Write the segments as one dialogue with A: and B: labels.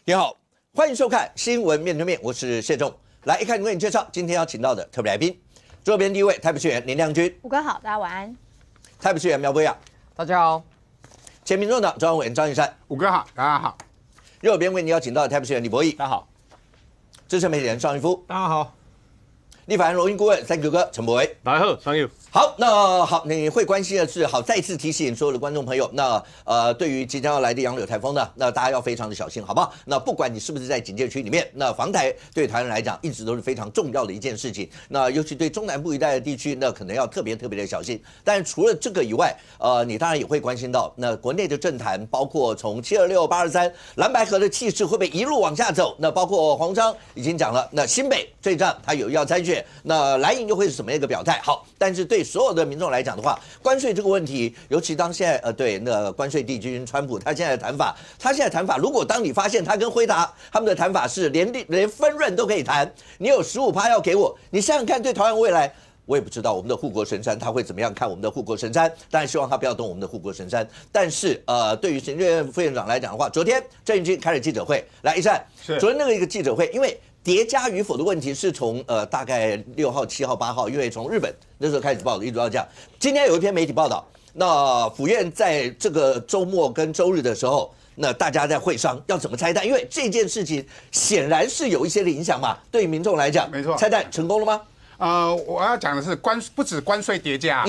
A: 你好，欢迎收看《新闻面对面》，我是谢仲。来，一开始为你介绍今天要请到的特别来宾，左边第一位台北市议员林亮君，
B: 五哥好，大家晚安。
A: 台北市议员苗博雅，
C: 大家好。
A: 前民众党中央委员张玉山，
D: 五哥好，大家好。
A: 右边为你邀请到的台北市议员李博毅，
C: 大家好。
A: 资深媒体人尚一夫，
D: 大家好。
A: 立法院荣誉顾问3Q哥陈柏惟，
C: 大家好，Thank you。
A: 好，你会关心的是，再次提醒所有的观众朋友，对于即将要来的杨柳台风呢，那大家要非常的小心，好不好？那不管你是不是在警戒区里面，那防台对台湾来讲一直都是非常重要的一件事情。那尤其对中南部一带的地区，那可能要特别的小心。但是除了这个以外，你当然也会关心到，那国内的政坛，包括从726、823蓝白合的气势会不会一路往下走？那包括黄章已经讲了，那新北这一仗他有要参选，那蓝营又会是什么样一个表态？好，但是对所有的民众来讲的话，关税这个问题，尤其当现在对那关税帝君川普他现在的谈法，如果当你发现他跟辉达他们的谈法是连分润都可以谈，你有15%要给我，你想想看，对台湾未来。我也不知道我们的护国神山他会怎么样看我们的护国神山，当然希望他不要动我们的护国神山。但是对于行政院副院长来讲的话，昨天郑运君开了记者会，来一善，昨天那个一个记者会，因为叠加与否的问题是从大概6号、7号、8号，因为从日本那时候开始报的，一直到这样。今天有一篇媒体报道，那府院在这个周末跟周日的时候，那大家在会商要怎么拆弹，因为这件事情显然是有一些的影响嘛，对于民众来讲，
D: 没错，
A: 拆弹成功了吗？
D: 我要讲的是不止关税叠加，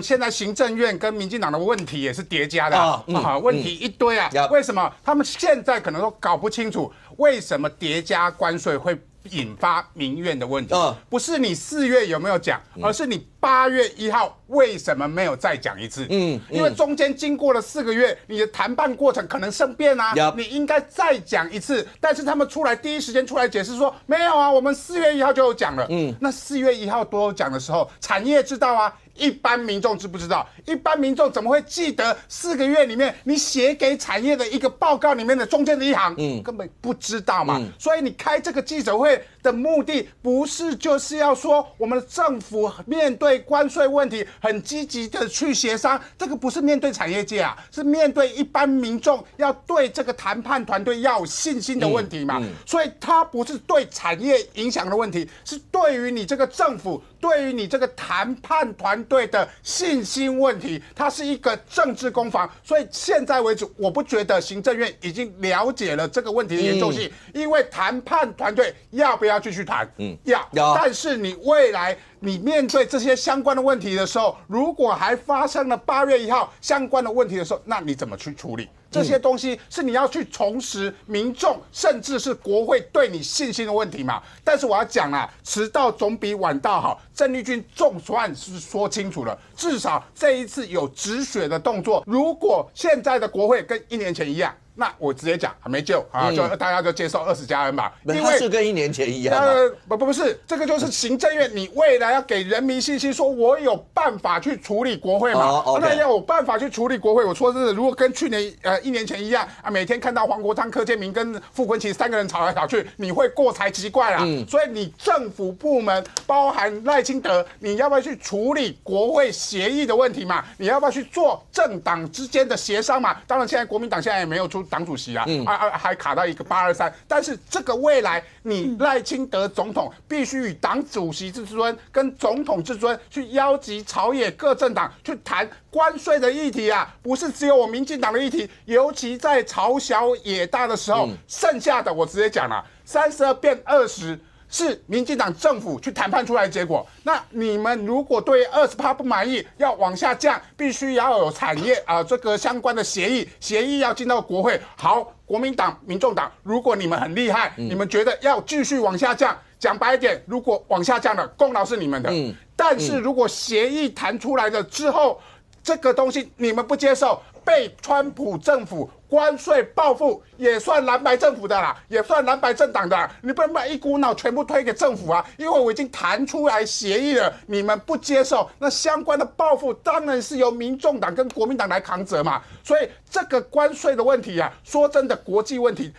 D: 现在行政院跟民进党的问题也是叠加的问题一堆啊。为什么他们现在可能都搞不清楚为什么叠加关税会引发民怨的问题？不是你4月有没有讲，而是你8月1号为什么没有再讲一次？因为中间经过了4个月，你的谈判过程可能生变啊，你应该再讲一次。但是他们第一时间出来解释说，没有啊，我们4月1号就有讲了。那4月1号都有讲的时候，产业知道啊。一般民众知不知道？一般民众怎么会记得4个月里面你写给产业的一个报告里面的中间的一行？根本不知道嘛。所以你开这个记者会的目的，不是就是要说我们的政府面对关税问题很积极的去协商，这个不是面对产业界啊，是面对一般民众要对这个谈判团队要有信心的问题嘛。所以它不是对产业影响的问题，是对于你这个政府，对于你这个谈判团队的信心问题，它是一个政治攻防。所以现在为止，我不觉得行政院已经了解了这个问题的严重性，因为谈判团队要不要继续谈？要。但是你未来你面对这些相关的问题的时候，如果还发生了8月1号相关的问题的时候，那你怎么去处理？这些东西是你要去重拾民众甚至是国会对你信心的问题嘛？但是我要讲啊，迟到总比晚到好。郑丽君总算是说清楚了，至少这一次有止血的动作。如果现在的国会跟1年前一样，那我直接讲没救啊，就大家就接受20+N 吧，因为
A: 是跟1年前一样。
D: 不是，这个就是行政院，你未来要给人民信心，说我有办法去处理国会嘛？那要有办法去处理国会。我说真的，如果跟去年1年前一样啊，每天看到黄国昌、柯建铭跟傅昆萁3个人吵来吵去，你会过才奇怪啦。所以你政府部门包含赖清德，你要不要去处理国会协议的问题嘛？你要不要去做政党之间的协商嘛？当然，现在国民党现在也没有出党主席啊，还卡到一个823，但是这个未来你赖清德总统必须以党主席之尊跟总统之尊去邀集朝野各政党去谈关税的议题啊，不是只有我民进党的议题，尤其在朝小野大的时候，剩下的我直接讲了，32变20。是民进党政府去谈判出来的结果。那你们如果对20%不满意，要往下降，必须要有产业这个相关的协议要进到国会。好，国民党、民众党，如果你们很厉害，你们觉得要继续往下降，讲白一点，如果往下降了，功劳是你们的。但是如果协议谈出来了之后，这个东西你们不接受，被川普政府关税报复，也算蓝白政府的啦，也算蓝白政党的啦。你不能把一股脑全部推给政府啊，因为我已经谈出来协议了，你们不接受，那相关的报复当然是由民众党跟国民党来扛责嘛。所以这个关税的问题啊，说真的，国际问题。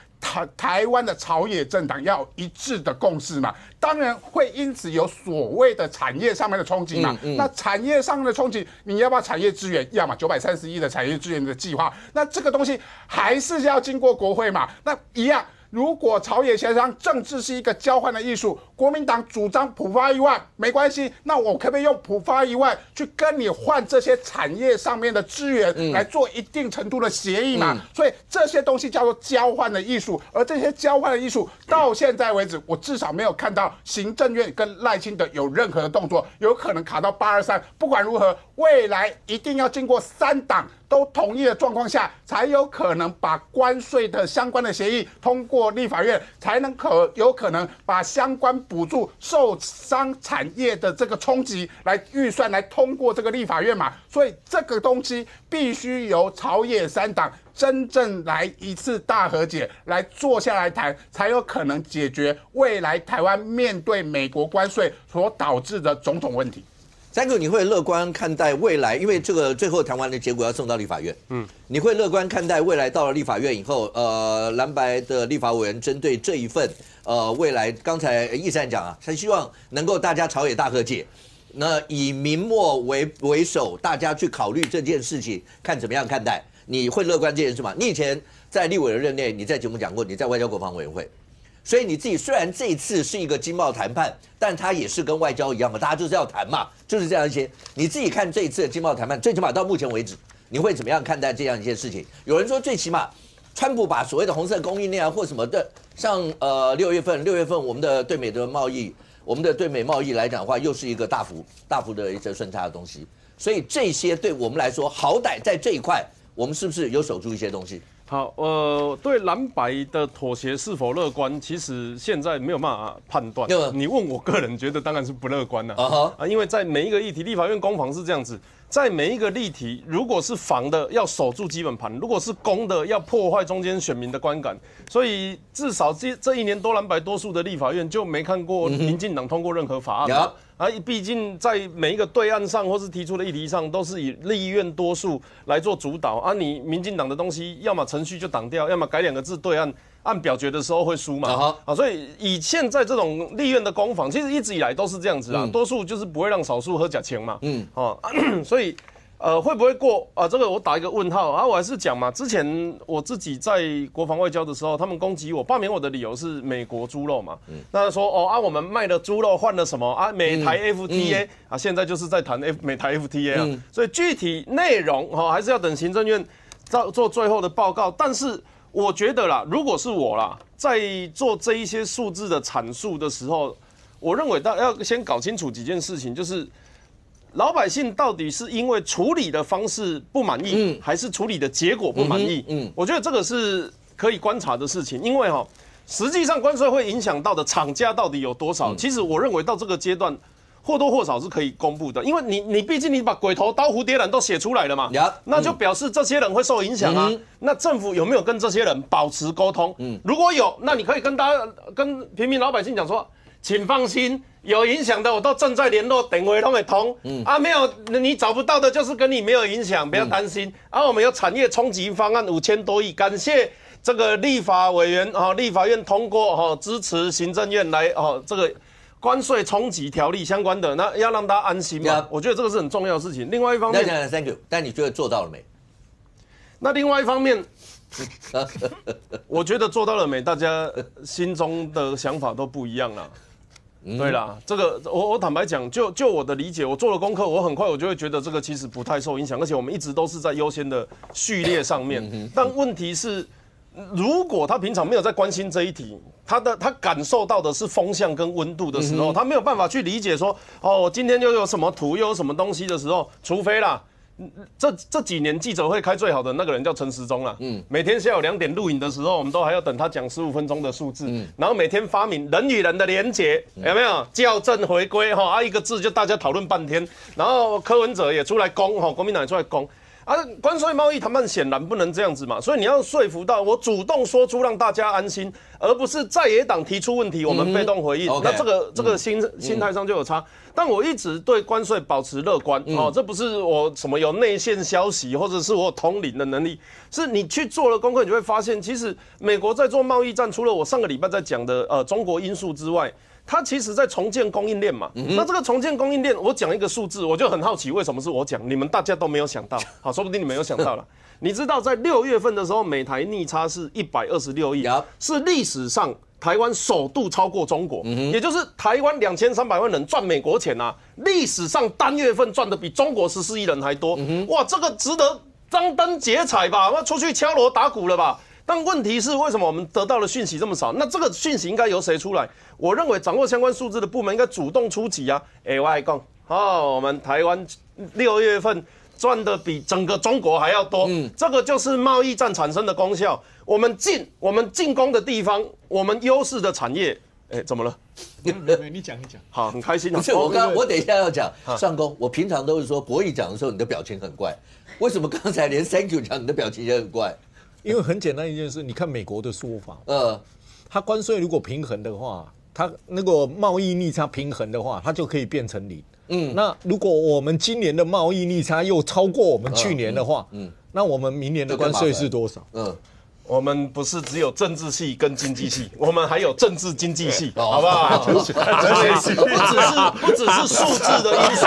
D: 台湾的朝野政党要一致的共识嘛，当然会因此有所谓的产业上面的冲击嘛。那产业上面的冲击，你要不要产业资源？要嘛930亿的产业资源的计划，那这个东西还是要经过国会嘛。那一样，如果朝野协商，政治是一个交换的艺术，国民党主张普发1万没关系，那我可不可以用普发1万去跟你换这些产业上面的资源，来做一定程度的协议嘛？所以这些东西叫做交换的艺术，而这些交换的艺术到现在为止，我至少没有看到行政院跟赖清德有任何的动作，有可能卡到823。不管如何，未来一定要经过3党都同意的状况下，才有可能把关税的相关的协议通过立法院，才能有可能把相关补助受伤产业的这个冲击来预算来通过这个立法院嘛。所以这个东西必须由朝野3党真正来一次大和解，来坐下来谈，才有可能解决未来台湾面对美国关税所导致的种种问题。
A: 三哥，你会乐观看待未来？因为这个最后谈完的结果要送到立法院，你会乐观看待未来到了立法院以后，蓝白的立法委员针对这一份，未来刚才义山讲啊，他希望能够大家朝野大和解，那以民末为首，大家去考虑这件事情，看怎么样看待？你会乐观这件事吗？你以前在立委的任内，你在节目讲过，你在外交国防委员会。所以你自己虽然这一次是一个经贸谈判，但它也是跟外交一样嘛，大家就是要谈嘛，就是这样一些。你自己看这一次的经贸谈判，最起码到目前为止，你会怎么样看待这样一件事情？有人说最起码，川普把所谓的红色供应链啊或什么的，像6月份我们的对美的贸易，我们的对美贸易来讲的话，又是一个大幅的一个顺差的东西。所以这些对我们来说，好歹在这一块，我们是不是有守住一些东西？
B: 好，对蓝白的妥协是否乐观，其实现在没有办法判断。你问我个人觉得，当然是不乐观了因为在每一个议题，立法院攻防是这样子，在每一个议题，如果是防的，要守住基本盘；如果是攻的，要破坏中间选民的观感。所以至少这1年多蓝白多数的立法院就没看过民进党通过任何法案嘛。毕竟在每一个对岸上或是提出的议题上，都是以立院多数来做主导你民进党的东西，要么程序就挡掉，要么改2个字，对岸按表决的时候会输嘛。所以以现在这种立院的攻防，其实一直以来都是这样子多数就是不会让少数喝假钱嘛。所以会不会过这个我打一个问号我还是讲嘛，之前我自己在国防外交的时候，他们攻击我罢免我的理由是美国猪肉嘛，那说我们卖的猪肉换了什么美台 FTA 现在就是在谈美台 FTA 所以具体内容还是要等行政院做最后的报告。但是我觉得啦，如果是我啦，在做这一些数字的阐述的时候，我认为要先搞清楚几件事情，就是老百姓到底是因为处理的方式不满意，还是处理的结果不满意？我觉得这个是可以观察的事情，因为实际上关税会影响到的厂家到底有多少？其实我认为到这个阶段，或多或少是可以公布的，因为你毕竟你把鬼头刀蝴蝶兰都写出来了嘛，那就表示这些人会受影响那政府有没有跟这些人保持沟通？如果有，那你可以跟平民老百姓讲说，请放心。有影响的我都正在联络，电话都会通没有你找不到的，就是跟你没有影响，不要担心我们有产业冲击方案5000多亿，感谢这个立法委员立法院通过支持行政院来这个关税冲击条例相关的，那要让大家安心嘛。我觉得这个是很重要的事情。另外一方面
A: ，Thank you， 但你觉得做到了没？
B: 那另外一方面，我觉得做到了没？大家心中的想法都不一样啦。对啦，这个我坦白讲，就我的理解，我做了功课，我很快我就会觉得这个其实不太受影响，而且我们一直都是在优先的序列上面。但问题是，如果他平常没有在关心这一题，他感受到的是风向跟温度的时候，他没有办法去理解说，今天又有什么图，又有什么东西的时候，除非啦。这几年记者会开最好的那个人叫陈时中啦，每天下午2点录影的时候，我们都还要等他讲15分钟的数字，然后每天发明人与人的连结，有没有校正回归一个字就大家讨论半天，然后柯文哲也出来攻国民党也出来攻关税贸易谈判显然不能这样子嘛，所以你要说服到我主动说出让大家安心，而不是在野党提出问题我们被动回应，那这个心态上就有差。但我一直对关税保持乐观这不是我什么有内线消息，或者是我有统领的能力，是你去做了功课，你就会发现，其实美国在做贸易战，除了我上个礼拜在讲的中国因素之外，它其实在重建供应链嘛。那这个重建供应链，我讲一个数字，我就很好奇，为什么是我讲？你们大家都没有想到，好，说不定你们有想到了。你知道在6月份的时候，每台逆差是126亿，是历史上台湾首度超过中国，也就是台湾2300万人赚美国钱啊，历史上单月份赚的比中国14亿人还多。哇，这个值得张灯结彩吧？要出去敲锣打鼓了吧？但问题是，为什么我们得到的讯息这么少？那这个讯息应该由谁出来？我认为掌握相关数字的部门应该主动出击啊！我来讲，我们台湾6月份赚的比整个中国还要多，这个就是贸易战产生的功效。我们进攻的地方，我们优势的产业，怎么了？
C: 你讲。
B: 好，很开心。
A: 不是我等一下要讲上攻，我平常都是说国语讲的时候你的表情很怪，为什么刚才连 Thank you 讲你的表情也很怪？
C: 因为很简单一件事，你看美国的说法，它关税如果平衡的话，它那个贸易逆差平衡的话，它就可以变成0。那如果我们今年的贸易逆差又超过我们去年的话，那我们明年的关税是多少？
B: 我们不是只有政治系跟经济系，我们还有政治经济系，好不好？不只是数字的因素，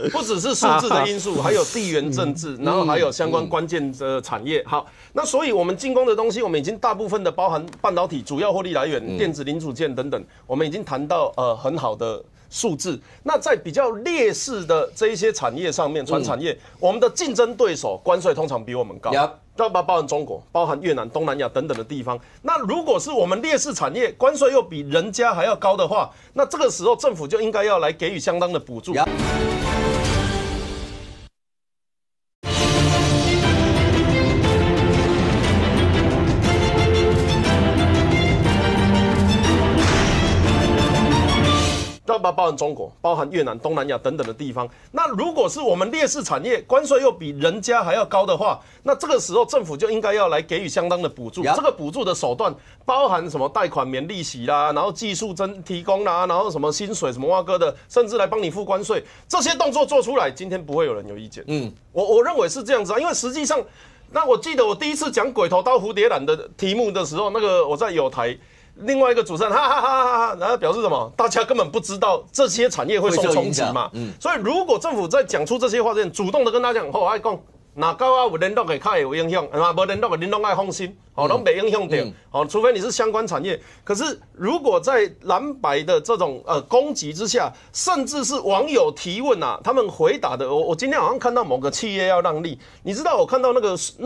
B: 不只是数字的因素，还有地缘政治，然后还有相关关键的产业。好，那所以我们进攻的东西，我们已经大部分的包含半导体主要获利来源、电子零组件等等，我们已经谈到很好的数字。那在比较劣势的这一些产业上面，传产业，我们的竞争对手关税通常比我们高。要包含中国、包含越南、东南亚等等的地方。那如果是我们劣势产业，关税又比人家还要高的话，那这个时候政府就应该要来给予相当的补助。包含中国、包含越南、东南亚等等的地方。那如果是我们劣势产业，关税又比人家还要高的话，那这个时候政府就应该要来给予相当的补助。这个补助的手段包含什么贷款免利息啦，然后技术提供啦，然后什么薪水什么挖哥的，甚至来帮你付关税，这些动作做出来，今天不会有人有意见。我认为是这样子啊，因为实际上，那我记得我第一次讲鬼头刀蝴蝶兰的题目的时候，那个我在友台。另外一个主持人哈哈哈哈哈，然后表示什么？大家根本不知道这些产业会受冲击嘛。所以如果政府在讲出这些话之前，主动的跟大家讲，爱讲哪高啊有联络的较有影响，无联络的您拢爱放心，拢没影响到。除非你是相关产业。可是如果在蓝白的这种攻击之下，甚至是网友提问啊，他们回答的，我今天好像看到某个企业要让利，你知道我看到那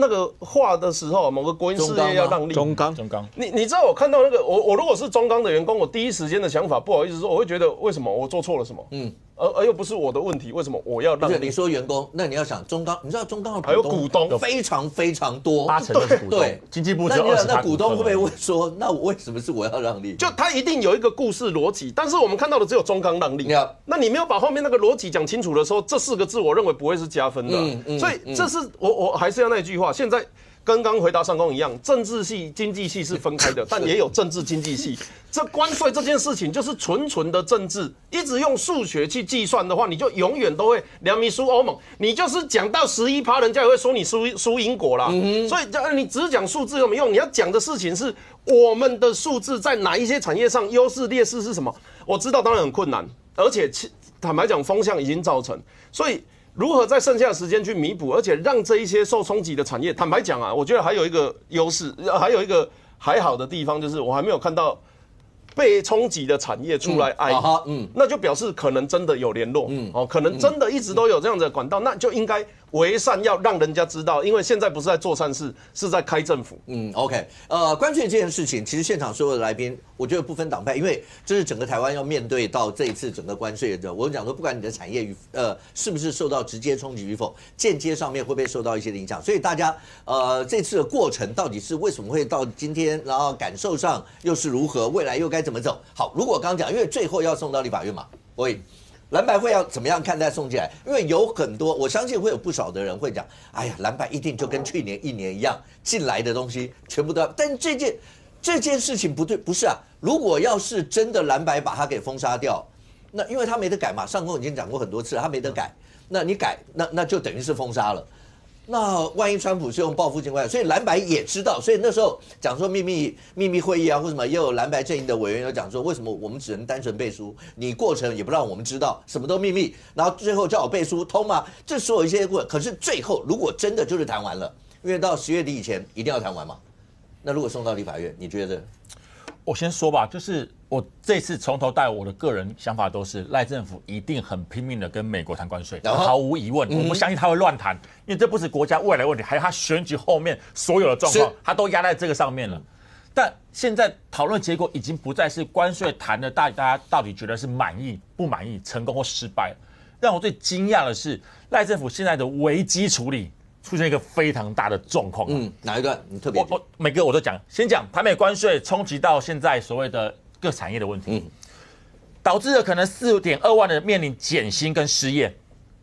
B: 个话的时候，某个国营事业要让利，
C: 中钢，
B: 你知道我看到那个我如果是中钢的员工，我第一时间的想法，不好意思说，我会觉得为什么我做错了什么？而又不是我的问题，为什么我要让利？
A: 你说员工，那你要想中钢，你知道中钢的
B: 还有股东
A: 非常非常多
E: ，80%都是股东。对，经济部只有20%。
A: 那股东会不会问说，那为什么是我要让利？
B: 就他一定有一个故事逻辑，但是我们看到的只有中钢让利。那你没有把后面那个逻辑讲清楚的时候，这4个字我认为不会是加分的。所以这是我还是要那句话，现在。跟刚回答上攻一样，政治系、经济系是分开的，但也有政治经济系。这关税这件事情就是纯的政治，一直用数学去计算的话，你就永远都会两米输欧盟。你就是讲到11%，人家也会说你输英国啦。所以你只是讲数字有没有用？你要讲的事情是我们的数字在哪一些产业上优势劣势是什么？我知道当然很困难，而且坦白讲风向已经造成，所以。如何在剩下的时间去弥补，而且让这一些受冲击的产业，坦白讲啊，我觉得还有一个优势，还有一个还好的地方，就是我还没有看到被冲击的产业出来哀，那就表示可能真的有联络，可能真的一直都有这样的管道，那就应该为善，要让人家知道，因为现在不是在做善事，是在开政府。
A: OK， 关税这件事情，其实现场所有的来宾，我觉得不分党派，因为这是整个台湾要面对到这一次整个关税的。我讲说，不管你的产业是不是受到直接冲击与否，间接上面会不会受到一些影响，所以大家这次的过程到底是为什么会到今天，然后感受上又是如何，未来又该怎么走？好，如果刚刚讲，因为最后要送到立法院嘛，蓝白会要怎么样看待送进来？因为有很多，我相信会有不少的人会讲，哎呀，蓝白一定就跟去年1年一样，进来的东西全部都要。但这件事情不对，不是啊。如果要是真的蓝白把它给封杀掉，那因为他没得改嘛，上公已经讲过很多次，他没得改，那你改，那就等于是封杀了。那万一川普是用报复性关税，所以蓝白也知道，所以那时候讲说秘密会议啊，或什么，也有蓝白阵营的委员有讲说，为什么我们只能单纯背书，你过程也不让我们知道，什么都秘密，然后最后叫我背书通吗？这所有一些过程，可是最后如果真的就是谈完了，因为到10月底以前一定要谈完嘛，那如果送到立法院，你觉得？
E: 我先说吧，就是我这次从头到尾，我的个人想法都是赖政府一定很拼命的跟美国谈关税，毫无疑问，我不相信他会乱谈，因为这不是国家未来问题，还有他选举后面所有的状况，他都压在这个上面了。但现在讨论结果已经不再是关税谈的，大家到底觉得是满意不满意、成功或失败。让我最惊讶的是，赖政府现在的危机处理出现一个非常大的状况。
A: 哪一段？你特别
E: 每个我都讲，先讲台美关税冲击到现在所谓的各产业的问题，导致了可能4.2万人面临减薪跟失业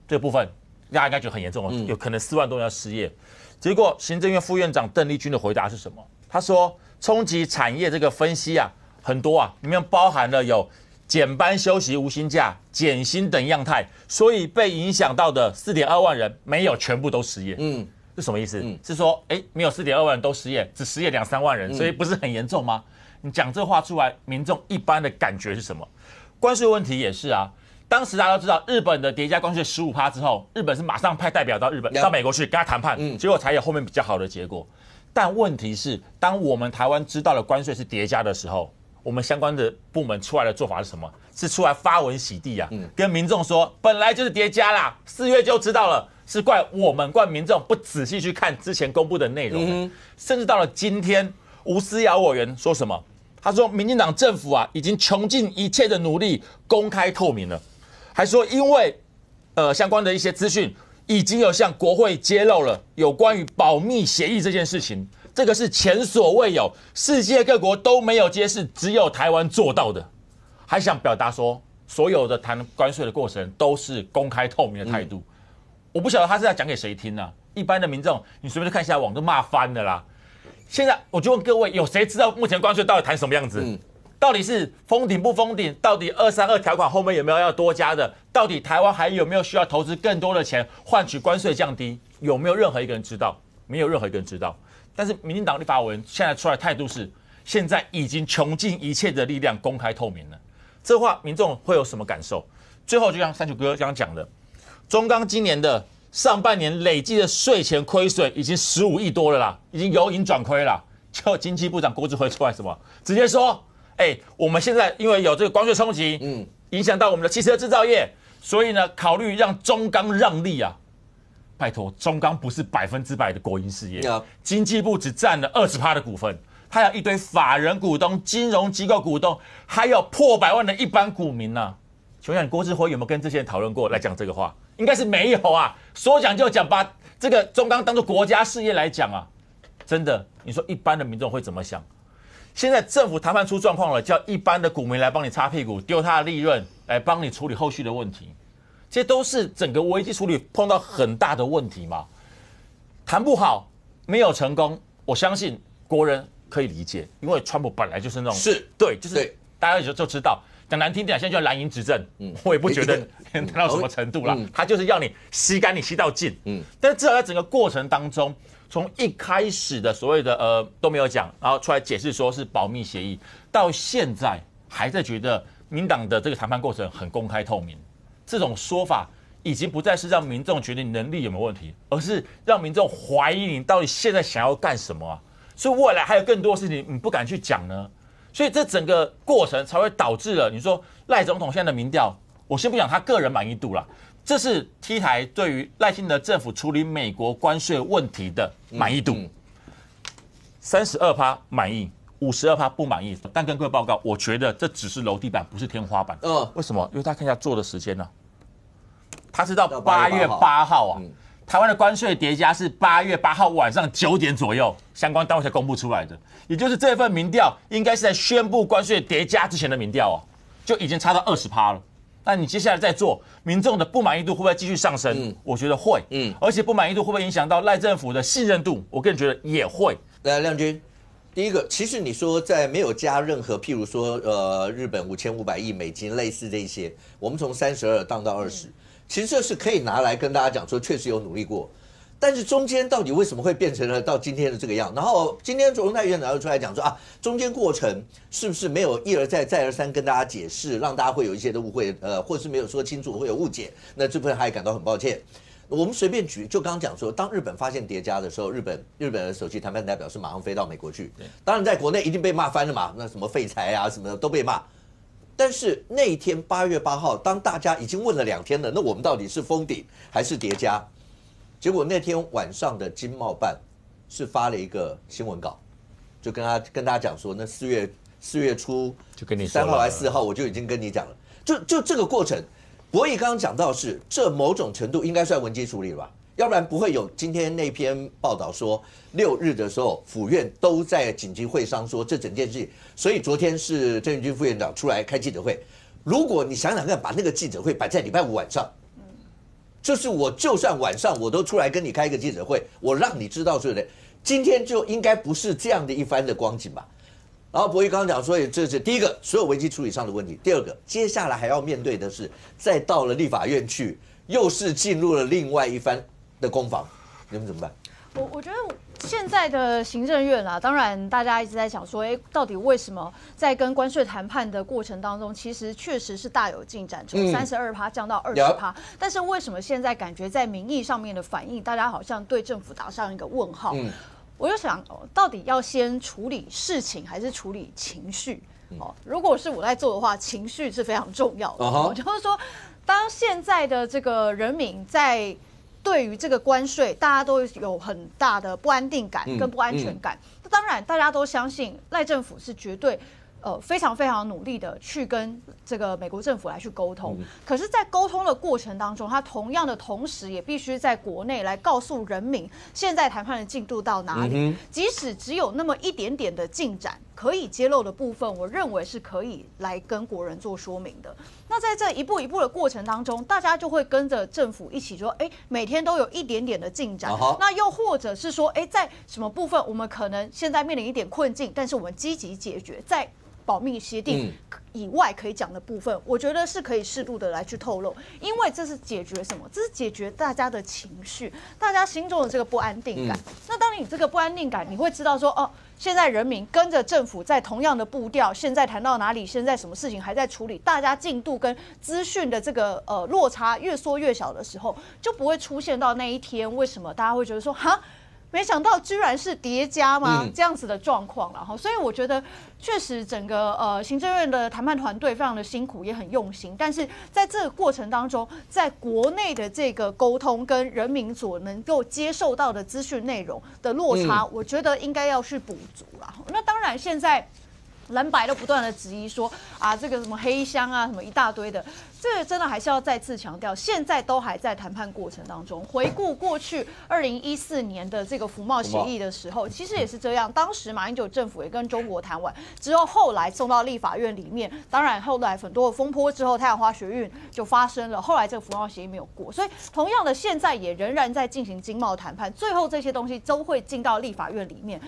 E: 这部分，大家应该觉得很严重，有可能4万多人要失业。结果行政院副院长邓丽君的回答是什么？他说，冲击产业这个分析啊，很多啊，里面包含了有减班休息、无薪假、减薪等样态，所以被影响到的4.2万人没有全部都失业。是什么意思？是说，没有4.2万人都失业，只失业2-3万人，所以不是很严重吗？你讲这话出来，民众一般的感觉是什么？关税问题也是啊。当时大家都知道，日本的叠加关税15%之后，日本是马上派代表到美国去跟他谈判，结果才有后面比较好的结果。但问题是，当我们台湾知道了关税是叠加的时候，我们相关的部门出来的做法是什么？是出来发文洗地啊，跟民众说本来就是叠加啦，4月就知道了，是怪我们怪民众不仔细去看之前公布的内容，甚至到了今天，吴思瑶委员说什么？他说民进党政府啊，已经穷尽一切的努力公开透明了，还说因为相关的一些资讯已经有向国会揭露了有关于保密协议这件事情，这个是前所未有，世界各国都没有揭示，只有台湾做到的。还想表达说，所有的谈关税的过程都是公开透明的态度。我不晓得他是在讲给谁听啊？一般的民众，你随便看一下网都骂翻了啦。现在我就问各位，有谁知道目前关税到底谈什么样子？到底是封顶不封顶？到底232条款后面有没有要多加的？到底台湾还有没有需要投资更多的钱换取关税降低？有没有任何一个人知道？没有任何一个人知道。但是民进党立法委员现在出来的态度是，现在已经穷尽一切的力量公开透明了。这话民众会有什么感受？最后就像三九哥刚刚讲的，中钢今年的上半年累计的税前亏损已经15亿多了啦，已经由盈转亏了。就经济部长郭志辉出来什么，直接说，我们现在因为有这个关税冲击，影响到我们的汽车制造业，所以呢，考虑让中钢让利啊。拜托，中钢不是100%的国营事业，经济部只占了20%的股份，他有一堆法人股东、金融机构股东，还有破百万的一般股民呐。请问一下，郭志辉有没有跟这些人讨论过来讲这个话？应该是没有啊。说讲就讲，把这个中钢当作国家事业来讲啊，真的，你说一般的民众会怎么想？现在政府谈判出状况了，叫一般的股民来帮你擦屁股，丢他的利润来帮你处理后续的问题。这些都是整个危机处理碰到很大的问题嘛，谈不好，没有成功，我相信国人可以理解，因为川普本来就是那种对，就是大家就知道，讲难听点，现在叫蓝营执政，我也不觉得谈到什么程度啦，他就是要你吸干，你吸到尽，但是至少在整个过程当中，从一开始的所谓的都没有讲，然后出来解释说是保密协议，到现在还在觉得民党的这个谈判过程很公开透明。这种说法已经不再是让民众觉得你能力有没有问题，而是让民众怀疑你到底现在想要干什么啊？所以未来还有更多事情你不敢去讲呢。所以这整个过程才会导致了你说赖总统现在的民调，我先不讲他个人满意度啦，这是 T 台对于赖清德政府处理美国关税问题的满意度，32%满意。52%不满意，但跟各位报告，我觉得这只是楼地板，不是天花板。为什么？因为大家看一下做的时间呢，他知道8月8号啊，台湾的关税叠加是8月8号晚上9点左右，相关单位才公布出来的，也就是这份民调应该是在宣布关税叠加之前的民调哦，就已经差到20%了。那你接下来再做，民众的不满意度会不会继续上升？我觉得会，而且不满意度会不会影响到赖政府的信任度？我个人觉得也会。
A: 来，亮君。第一个，其实你说在没有加任何，譬如说日本5500亿美金类似这些，我们从32降到20，其实这是可以拿来跟大家讲说，确实有努力过。但是中间到底为什么会变成了到今天的这个样？然后今天卓荣泰院长又出来讲说啊，中间过程是不是没有一而再再而三跟大家解释，让大家会有一些的误会，或是没有说清楚，会有误解？那这部分他也感到很抱歉。我们随便举，就刚刚讲说，当日本发现叠加的时候，日本的首席谈判代表是马上飞到美国去，当然在国内一定被骂翻了嘛，那什么废材啊什么的都被骂。但是那一天8月8号，当大家已经问了2天了，那我们到底是封顶还是叠加？结果那天晚上的经贸办是发了一个新闻稿，就跟大家讲说，那4月初
E: 就跟你说
A: 3号还4号，我就已经跟你讲了，就这个过程，博弈刚刚讲到是这某种程度应该算危机处理了吧？要不然不会有今天那篇报道说6日的时候，府院都在紧急会商说这整件事情，所以昨天是郑运军副院长出来开记者会。如果你想想看，把那个记者会摆在礼拜5晚上。就是我就算晚上我都出来跟你开一个记者会，我让你知道对不对？今天就应该不是这样的一番的光景吧。然后博弈刚刚讲说，这是第一个所有危机处理上的问题，第二个接下来还要面对的是，再到了立法院去，又是进入了另外一番的攻防，你们怎么办？
F: 我觉得现在的行政院啊，当然大家一直在想说，到底为什么在跟关税谈判的过程当中，其实确实是大有进展，从32%降到20%，但是为什么现在感觉在民意上面的反应，大家好像对政府打上一个问号？我就想，到底要先处理事情还是处理情绪？如果是我在做的话，情绪是非常重要的。就是说，当现在的这个人民在对于这个关税，大家都有很大的不安定感跟不安全感。当然，大家都相信赖政府是绝对非常非常努力的去跟这个美国政府来去沟通。可是，在沟通的过程当中，他同样的同时也必须在国内来告诉人民，现在谈判的进度到哪里。即使只有那么一点点的进展，可以揭露的部分，我认为是可以来跟国人做说明的。那在这一步一步的过程当中，大家就会跟着政府一起说，每天都有一点点的进展。那又或者是说，在什么部分我们可能现在面临一点困境，但是我们积极解决，在保密协定以外可以讲的部分，我觉得是可以适度的来去透露，因为这是解决什么？这是解决大家的情绪，大家心中的这个不安定感。那当你这个不安定感，你会知道说，现在人民跟着政府在同样的步调，现在谈到哪里，现在什么事情还在处理，大家进度跟资讯的这个落差越缩越小的时候，就不会出现到那一天。为什么大家会觉得说，哈？没想到居然是叠加吗？这样子的状况了哈，所以我觉得确实整个行政院的谈判团队非常的辛苦，也很用心。但是在这个过程当中，在国内的这个沟通跟人民所能够接受到的资讯内容的落差，我觉得应该要去补足啦。那当然现在蓝白都不断的质疑说这个什么黑箱啊，什么一大堆的，这个真的还是要再次强调，现在都还在谈判过程当中。回顾过去2014年的这个服贸协议的时候，其实也是这样。当时马英九政府也跟中国谈完之后，后来送到立法院里面，当然后来很多的风波之后，太阳花学运就发生了，后来这个服贸协议没有过，所以同样的，现在也仍然在进行经贸谈判，最后这些东西都会进到立法院里面。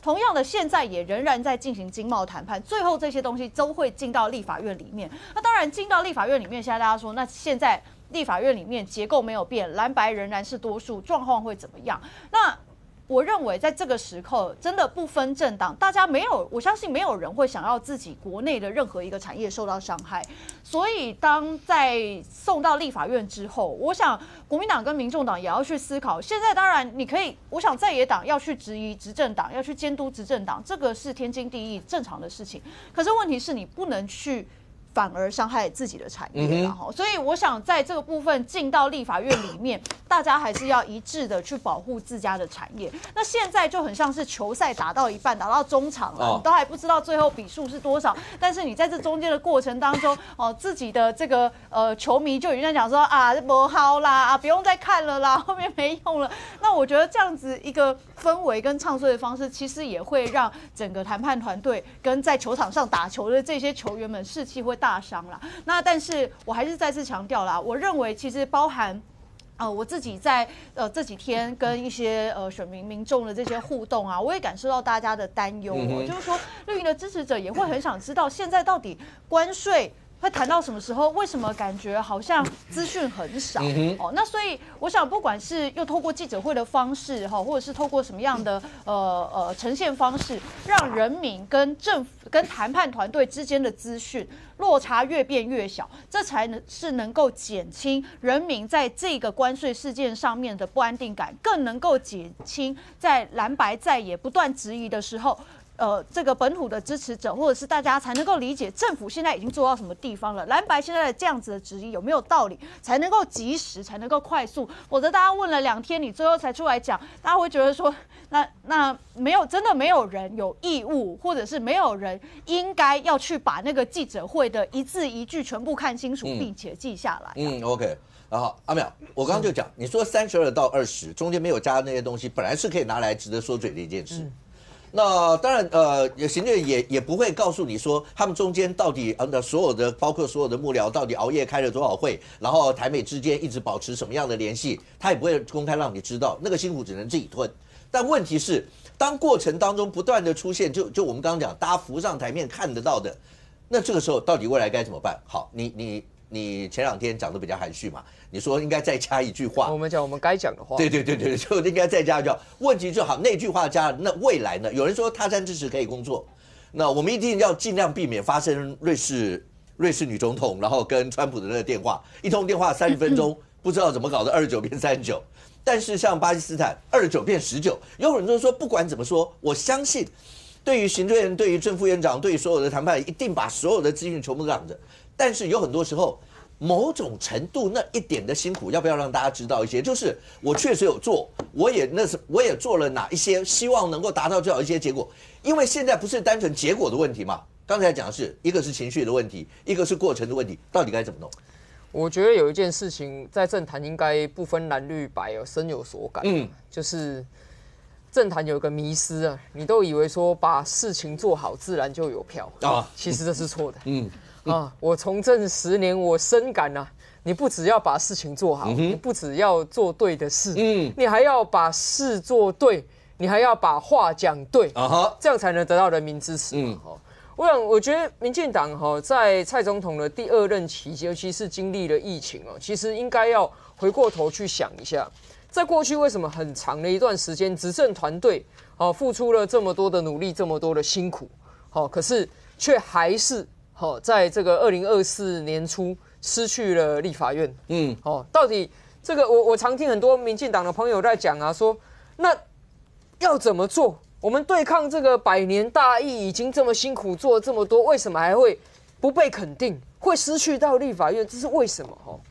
F: 同样的，现在也仍然在进行经贸谈判，最后这些东西都会进到立法院里面。那当然，进到立法院里面，现在大家说，那现在立法院里面结构没有变，蓝白仍然是多数，状况会怎么样？那我认为在这个时刻，真的不分政党，大家没有，我相信没有人会想要自己国内的任何一个产业受到伤害。所以，当在送到立法院之后，我想国民党跟民众党也要去思考。现在当然你可以，我想在野党要去质疑执政党，要去监督执政党，这个是天经地义、正常的事情。可是问题是你不能去反而伤害自己的产业了哈，所以我想在这个部分进到立法院里面，大家还是要一致的去保护自家的产业。那现在就很像是球赛打到一半，打到中场了，你都还不知道最后比数是多少，但是你在这中间的过程当中，自己的这个球迷就已经在讲说这不好啦，不用再看了啦，后面没用了。那我觉得这样子一个氛围跟唱衰的方式，其实也会让整个谈判团队跟在球场上打球的这些球员们士气会大伤啦。那但是我还是再次强调啦，我认为其实包含我自己在这几天跟一些选民众的这些互动啊，我也感受到大家的担忧哦，就是说绿营的支持者也会很想知道，现在到底关税会谈到什么时候？为什么感觉好像资讯很少？哦，那所以我想，不管是又透过记者会的方式哈，或者是透过什么样的呈现方式，让人民跟政府跟谈判团队之间的资讯落差越变越小，这才是能够减轻人民在这个关税事件上面的不安定感，更能够减轻在蓝白在野不断质疑的时候。这个本土的支持者，或者是大家才能够理解政府现在已经做到什么地方了。蓝白现在的这样子的质疑有没有道理，才能够及时，才能够快速。否则大家问了2天，你最后才出来讲，大家会觉得说，那真的没有人有义务，或者是没有人应该要去把那个记者会的一字一句全部看清楚，并且记下来。
A: OK。然后阿淼，我刚刚就讲，你说32到20中间没有加那些东西，本来是可以拿来值得说嘴的一件事。那当然，行政院也不会告诉你说他们中间到底所有的，包括所有的幕僚到底熬夜开了多少会，然后台美之间一直保持什么样的联系，他也不会公开让你知道，那个辛苦只能自己吞。但问题是，当过程当中不断的出现，就我们刚刚讲，大家浮上台面看得到的，那这个时候到底未来该怎么办？好，你前2天讲的比较含蓄嘛，你说应该再加一句话，
G: 我们讲我们该讲的话，
A: 对，就应该再加一句话。问题就好，那句话加了，那未来呢？有人说他山之石可以攻错，那我们一定要尽量避免发生瑞士女总统然后跟川普的那个电话，一通电话30分钟，不知道怎么搞的29变39。但是像巴基斯坦29变19，有很多人说不管怎么说，我相信对于行政院、对于正副院长、对于所有的谈判，一定把所有的资讯全部让着。但是有很多时候，某种程度那一点的辛苦，要不要让大家知道一些？就是我确实有做，我也做了哪一些，希望能够达到最好一些结果。因为现在不是单纯结果的问题嘛，刚才讲的是一个是情绪的问题，一个是过程的问题，到底该怎么弄？
G: 我觉得有一件事情在政坛应该不分蓝绿白深有所感，就是政坛有一个迷思啊，你都以为说把事情做好自然就有票啊，其实这是错的。我从政10年，我深感啊，你不只要把事情做好，你不只要做对的事，你还要把事做对，你还要把话讲对，这样才能得到人民支持。我觉得民进党在蔡总统的第2任期，尤其是经历了疫情其实应该要回过头去想一下，在过去为什么很长的一段时间，执政团队付出了这么多的努力，这么多的辛苦，可是却还是在这个2024年初失去了立法院。到底这个我常听很多民进党的朋友在讲啊，说那要怎么做？我们对抗这个100年大疫已经这么辛苦做了这么多，为什么还会不被肯定，会失去到立法院？这是为什么？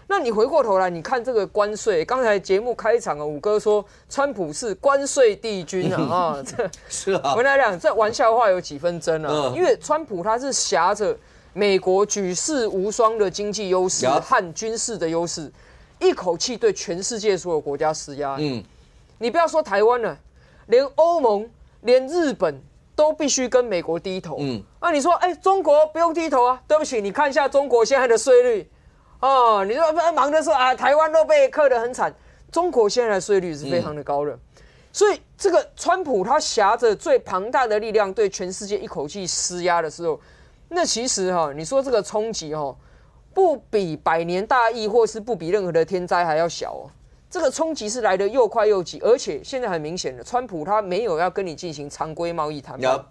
G: 那你回过头来，你看这个关税，刚才节目开场武哥说川普是关税帝君啊，这
A: 是啊，
G: 我来讲这玩笑话有几分真啊？因为川普他是挟着美国举世无双的经济优势和军事的优势，一口气对全世界所有国家施压。你不要说台湾了，连欧盟、连日本都必须跟美国低头。那你说，中国不用低头啊？对不起，你看一下中国现在的税率。你说忙着说啊，台湾都被克得很惨，中国现在的税率是非常的高的，所以这个川普他挟着最庞大的力量对全世界一口气施压的时候，那其实你说这个冲击不比100年大疫或是不比任何的天灾还要小这个冲击是来得又快又急，而且现在很明显的，川普他没有要跟你进行常规贸易谈判。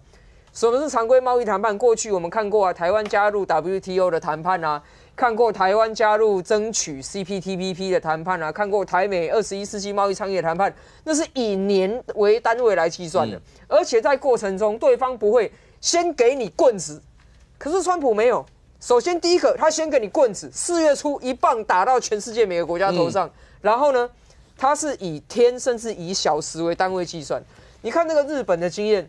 G: 什么是常规贸易谈判？过去我们看过台湾加入 WTO 的谈判看过台湾加入争取 CPTPP 的谈判看过台美21世纪贸易倡议的谈判，那是以年为单位来计算的，而且在过程中对方不会先给你棍子，可是川普没有。首先第一个，他先给你棍子，4月初一棒打到全世界每个国家头上，然后呢，他是以天甚至以小时为单位计算。你看那个日本的经验，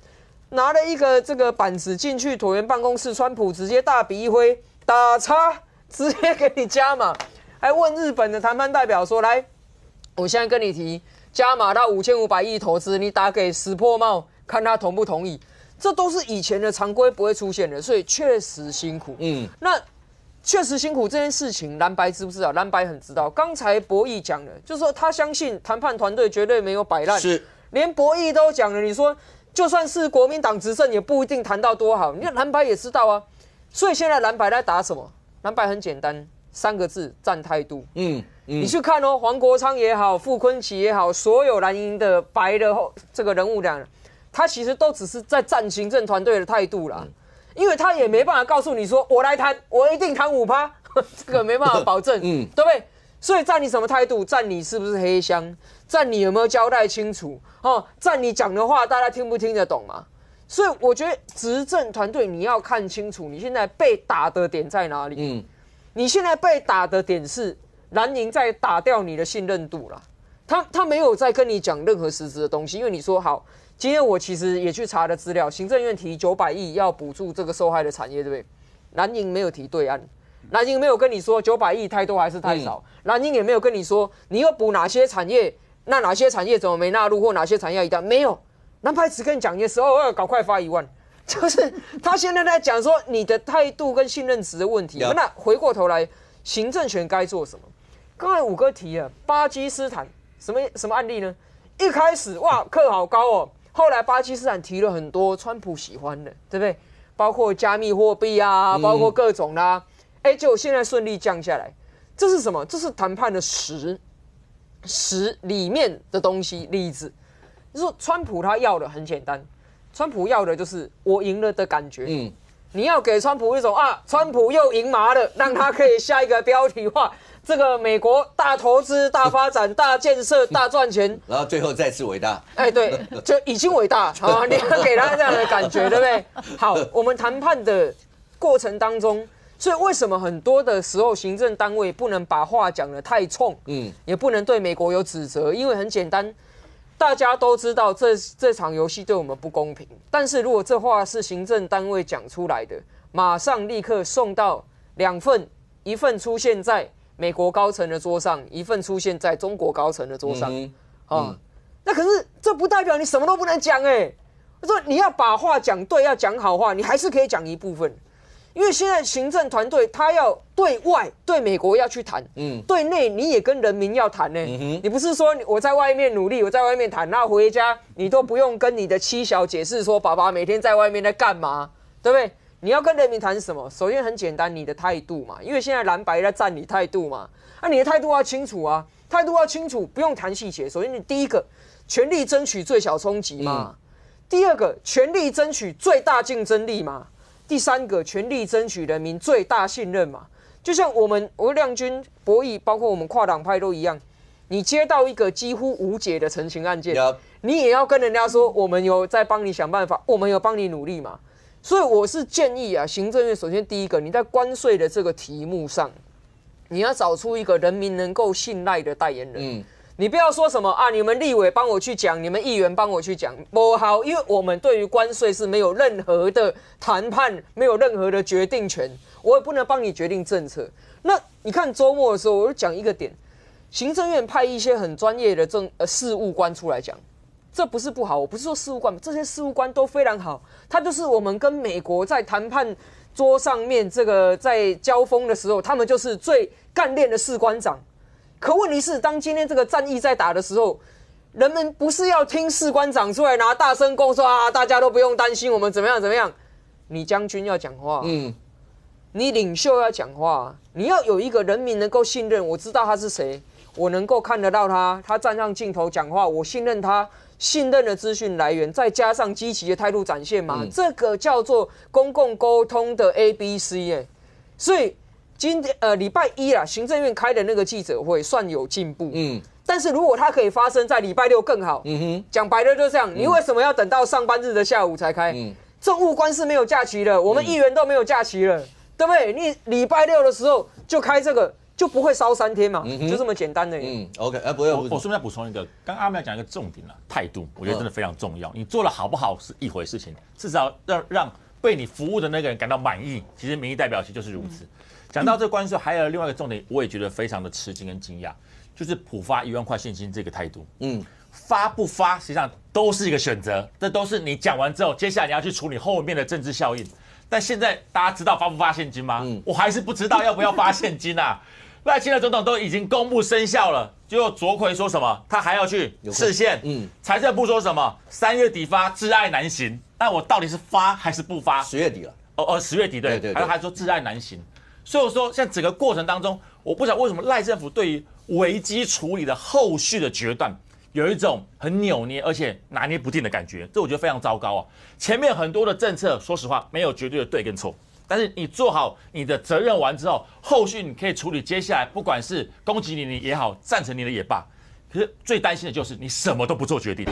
G: 拿了一个这个板子进去椭圆办公室，川普直接大笔一挥，打叉，直接给你加码，还问日本的谈判代表说：“来，我现在跟你提加码到5500亿投资，你打给石破茂，看他同不同意。”这都是以前的常规不会出现的，所以确实辛苦。那确实辛苦这件事情，蓝白知不知道？蓝白很知道。刚才博弈讲了，就是说他相信谈判团队绝对没有摆烂，
A: 是
G: 连博弈都讲了。你说就算是国民党执政，也不一定谈到多好。你看蓝白也知道啊，所以现在蓝白在打什么？蓝白很简单，3个字：站态度。你去看哦，黄国昌也好，傅昆萁也好，所有蓝营的白的这个人物讲，他其实都只是在站行政团队的态度啦。因为他也没办法告诉你说，我来谈，我一定谈5%，这个没办法保证，对不对？所以站你什么态度？站你是不是黑箱？站你有没有交代清楚？站你讲的话，大家听不听得懂嘛？所以我觉得执政团队你要看清楚，你现在被打的点在哪里？你现在被打的点是蓝营在打掉你的信任度啦。他没有在跟你讲任何实质的东西，因为你说好。今天我其实也去查了资料，行政院提900亿要补助这个受害的产业，对不对？蓝营没有提对岸，蓝营没有跟你说900亿太多还是太少，蓝营也没有跟你说你要补哪些产业，那哪些产业怎么没纳入，或哪些产业一旦没有，蓝白只跟你讲一件事，搞快发1万，就是他现在在讲说你的态度跟信任值的问题。那回过头来，行政权该做什么？刚才5哥提了巴基斯坦什么案例呢？一开始哇课好高哦。后来巴基斯坦提了很多川普喜欢的，对不对？包括加密货币啊，包括各种啦，结果现在顺利降下来，这是什么？这是谈判的实里面的东西例子。就是说川普他要的很简单，川普要的就是我赢了的感觉。你要给川普一种川普又赢麻了，让他可以下一个标题化。这个美国大投资、大发展、大建设、大赚钱，
A: 然后最后再次伟大。
G: 对，就已经伟大啊！你要给他这样的感觉，对不对？好，我们谈判的过程当中，所以为什么很多的时候行政单位不能把话讲得太冲，也不能对美国有指责，因为很简单，大家都知道这场游戏对我们不公平。但是如果这话是行政单位讲出来的，马上立刻送到2份，一份出现在美国高层的桌上，一份出现在中国高层的桌上，那可是这不代表你什么都不能讲我说你要把话讲对，要讲好话，你还是可以讲一部分，因为现在行政团队他要对外对美国要去谈，对内你也跟人民要谈呢。你不是说我在外面努力，我在外面谈，那回家你都不用跟你的妻小解释说爸爸每天在外面在干嘛，对不对？你要跟人民谈什么？首先很简单，你的态度嘛，因为现在蓝白在占你态度嘛，你的态度要清楚啊，态度要清楚，不用谈细节。首先你第一个，全力争取最小冲击嘛；第二个，全力争取最大竞争力嘛；第3个，全力争取人民最大信任嘛。就像我亮军博弈，包括我们跨党派都一样，你接到一个几乎无解的陈情案件，你也要跟人家说，我们有在帮你想办法，我们有帮你努力嘛。所以我是建议行政院首先第一个，你在关税的这个题目上，你要找出一个人民能够信赖的代言人。你不要说什么你们立委帮我去讲，你们议员帮我去讲，不好，因为我们对于关税是没有任何的谈判，没有任何的决定权，我也不能帮你决定政策。那你看周末的时候，我就讲一个点，行政院派一些很专业的事务官出来讲。这不是不好，我不是说事务官，这些事务官都非常好，他就是我们跟美国在谈判桌上面这个在交锋的时候，他们就是最干练的士官长。可问题是，当今天这个战役在打的时候，人们不是要听士官长出来拿大声公说大家都不用担心我们怎么样怎么样，你将军要讲话，你领袖要讲话，你要有一个人民能够信任，我知道他是谁，我能够看得到他站上镜头讲话，我信任他。信任的资讯来源，再加上积极的态度展现嘛，这个叫做公共沟通的 ABC 所以今天礼拜1行政院开的那个记者会算有进步，但是如果它可以发生在礼拜6更好，讲白了就这样，你为什么要等到上班日的下午才开？政务官是没有假期的，我们议员都没有假期了，对不对？你礼拜6的时候就开这个。就不会烧3天嘛，就这么简单的。
A: OK， 不会，
E: 我顺便再补充一个，刚刚阿苗讲一个重点态度，我觉得真的非常重要。你做的好不好是一回事情，至少让被你服务的那个人感到满意。其实民意代表其实就是如此。讲到这关税，还有另外一个重点，我也觉得非常的吃惊跟惊讶，就是普发1万块现金这个态度。发不发实际上都是一个选择，这都是你讲完之后，接下来你要去处理后面的政治效应。但现在大家知道发不发现金吗？我还是不知道要不要发现金啊。赖清德总统都已经公布生效了，结果卓奎说什么？他还要去释宪。财政部说什么？3月底发，窒碍难行。那我到底是发还是不发
A: ？10月底了。
E: 10月底对。还说窒碍难行。所以我说，像整个过程当中，我不晓得为什么赖政府对于危机处理的后续的决断，有一种很扭捏而且拿捏不定的感觉，这我觉得非常糟糕啊！前面很多的政策，说实话没有绝对的对跟错，但是你做好你的责任完之后，后续你可以处理接下来不管是攻击你也好，赞成你的也罢，可是最担心的就是你什么都不做决定。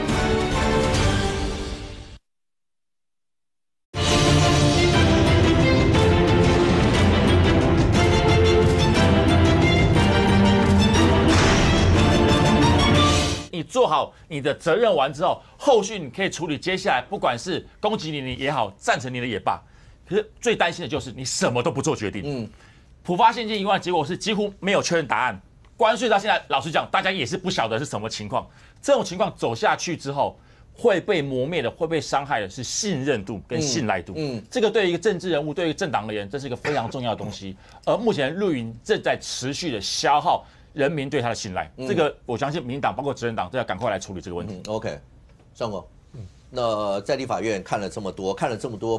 E: 你做好你的责任完之后，后续你可以处理接下来不管是攻击你也好，赞成你的也罢，可是最担心的就是你什么都不做决定。普发现金1万，结果是几乎没有确认答案。关税到现在，老实讲，大家也是不晓得是什么情况。这种情况走下去之后，会被磨灭的、会被伤害的是信任度跟信赖度。这个对于一个政治人物、对于一个政党而言，这是一个非常重要的东西。而目前绿营正在持续的消耗人民对他的信赖，这个我相信民进党包括执政党都要赶快来处理这个问题。
A: OK， 尚国，那在立法院看了这么多，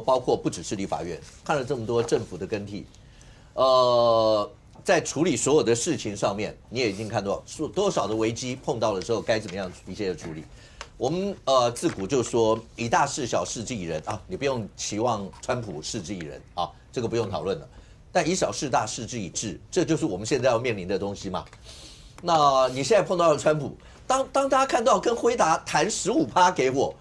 A: 包括不只是立法院，看了这么多政府的更替，在处理所有的事情上面，你也已经看到多少的危机碰到的时候该怎么样一些的处理。我们自古就说以大事小事之以人啊，你不用期望川普事之以人啊，这个不用讨论了。但以小事大，事之以智，这就是我们现在要面临的东西嘛。那你现在碰到了川普，当大家看到跟辉达谈15%给我，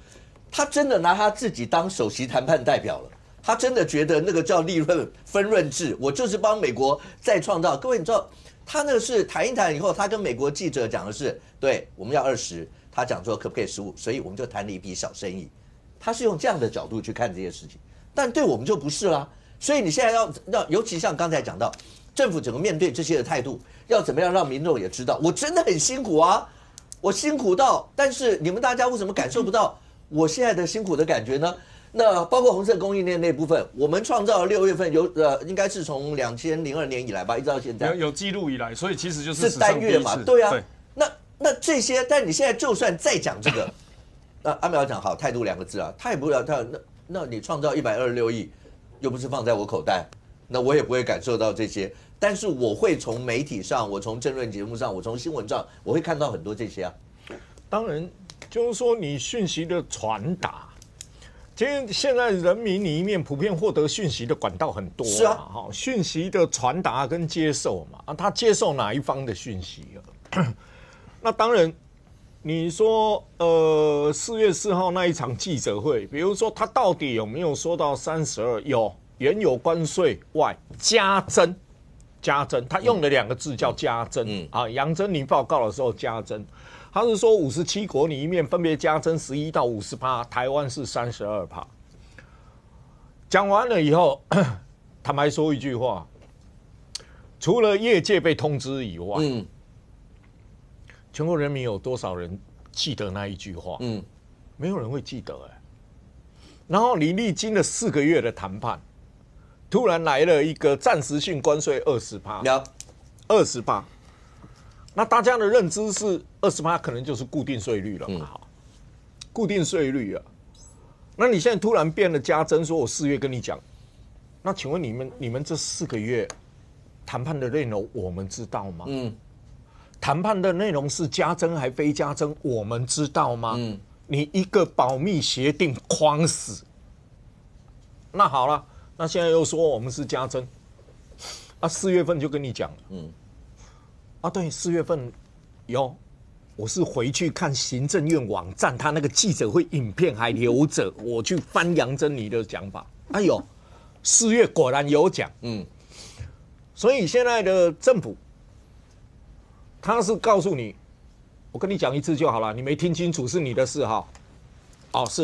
A: 他真的拿他自己当首席谈判代表了，他真的觉得那个叫利润分润制，我就是帮美国再创造。各位你知道，他那个是谈一谈以后，他跟美国记者讲的是，对，我们要20%，他讲说可不可以15%，所以我们就谈了一笔小生意。他是用这样的角度去看这些事情，但对我们就不是啦。所以你现在要，尤其像刚才讲到，政府整个面对这些的态度，要怎么样让民众也知道，我真的很辛苦啊，我辛苦到，但是你们大家为什么感受不到我现在的辛苦的感觉呢？那包括红色供应链那部分，我们创造了6月份应该是从2002年以来吧，一直到现在
B: 有记录以来，所以其实就是
A: 单月嘛，对啊。那这些，但你现在就算再讲这个，那阿苗讲好态度2个字啊，他也不了他那你创造126亿。又不是放在我口袋，那我也不会感受到这些。但是我会从媒体上，我从政论节目上，我从新闻上，我会看到很多这些啊。
C: 当然，就是说你讯息的传达，其实现在人民里面普遍获得讯息的管道很多，是啊，哈，讯息的传达跟接受嘛，他接受哪一方的讯息那当然，你说4月4号那一场记者会，比如说他到底有没有说到32？有，原有关税外加征，他用了2个字叫加征啊。杨珍妮报告的时候加征，他是说57国里面分别加征11%到50%，台湾是32%。讲完了以后，坦白说一句话，除了业界被通知以外，全国人民有多少人记得那一句话？没有人会记得然后你历经了4个月的谈判，突然来了一个暂时性关税20%，20%。那大家的认知是20%可能就是固定税率了嘛？好，固定税率啊。那你现在突然变了加征，说我4月跟你讲，那请问你们这4个月谈判的内容我们知道吗？谈判的内容是加征还非加征，我们知道吗？你一个保密协定框死，那好了，那现在又说我们是加征，4月份就跟你讲了，对，4月份我是回去看行政院网站，他那个记者会影片还留着，我去翻杨珍妮的讲法，4月果然有讲，所以现在的政府。他是告诉你，我跟你讲一次就好了，你没听清楚是你的事哈。是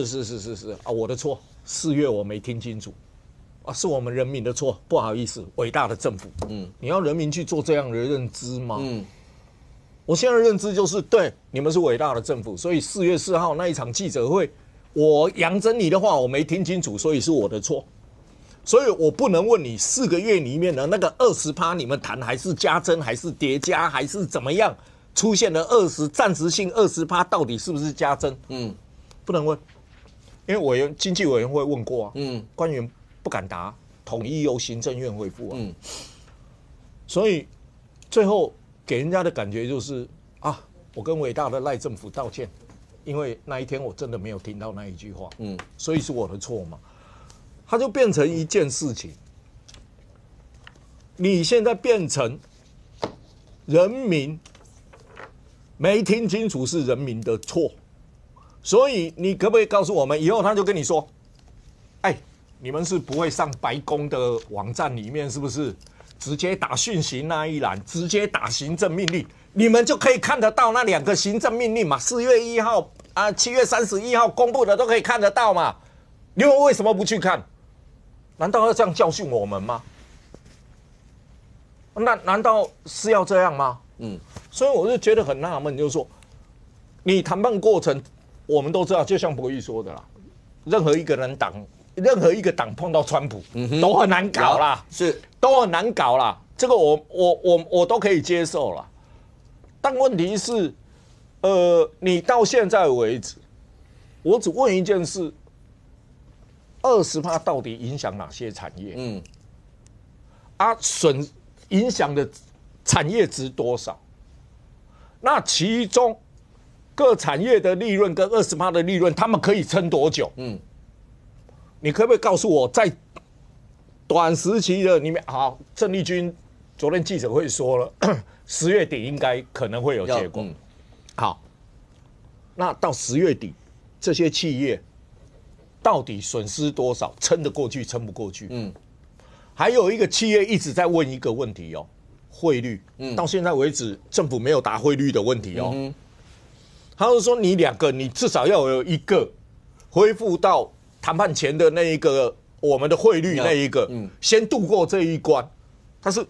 C: 我的错，4月我没听清楚，是我们人民的错，不好意思，伟大的政府。你要人民去做这样的认知吗？我现在的认知就是对，你们是伟大的政府，所以4月4号那一场记者会，我杨珍妮的话我没听清楚，所以是我的错。所以我不能问你4个月里面的那个20%，你们谈还是加增，还是叠加，还是怎么样？出现了暂时性20%，到底是不是加增？不能问，因为经济委员会问过啊，官员不敢答，统一由行政院回复啊。所以最后给人家的感觉就是啊，我跟伟大的赖政府道歉，因为那一天我真的没有听到那一句话，所以是我的错嘛。它就变成一件事情，你现在变成人民没听清楚是人民的错，所以你可不可以告诉我们，以后他就跟你说，哎，你们是不会上白宫的网站里面，是不是直接打讯息那一栏，直接打行政命令，你们就可以看得到那2个行政命令嘛？4月1号啊，7月31号公布的都可以看得到嘛？你们为什么不去看？难道要这样教训我们吗？那难道是要这样吗？所以我就觉得很纳闷，就是说，你谈判过程，我们都知道，就像博弈说的啦，任何一个党碰到川普，都很难搞啦，都很难搞啦。这个我都可以接受啦。但问题是，你到现在为止，我只问一件事。20%到底影响哪些产业？影响的产业值多少？那其中各产业的利润跟20%的利润，他们可以撑多久？你可不可以告诉我，在短时期的里面，好，郑丽君昨天记者会说了，10月底应该可能会有结果。好，那到10月底，这些企业到底损失多少？撑得过去，撑不过去？还有一个企业一直在问一个问题哦，汇率。到现在为止，政府没有答汇率的问题哦。他就说你2个，你至少要有一个恢复到谈判前的那一个我们的汇率那一个，先度过这一关。但是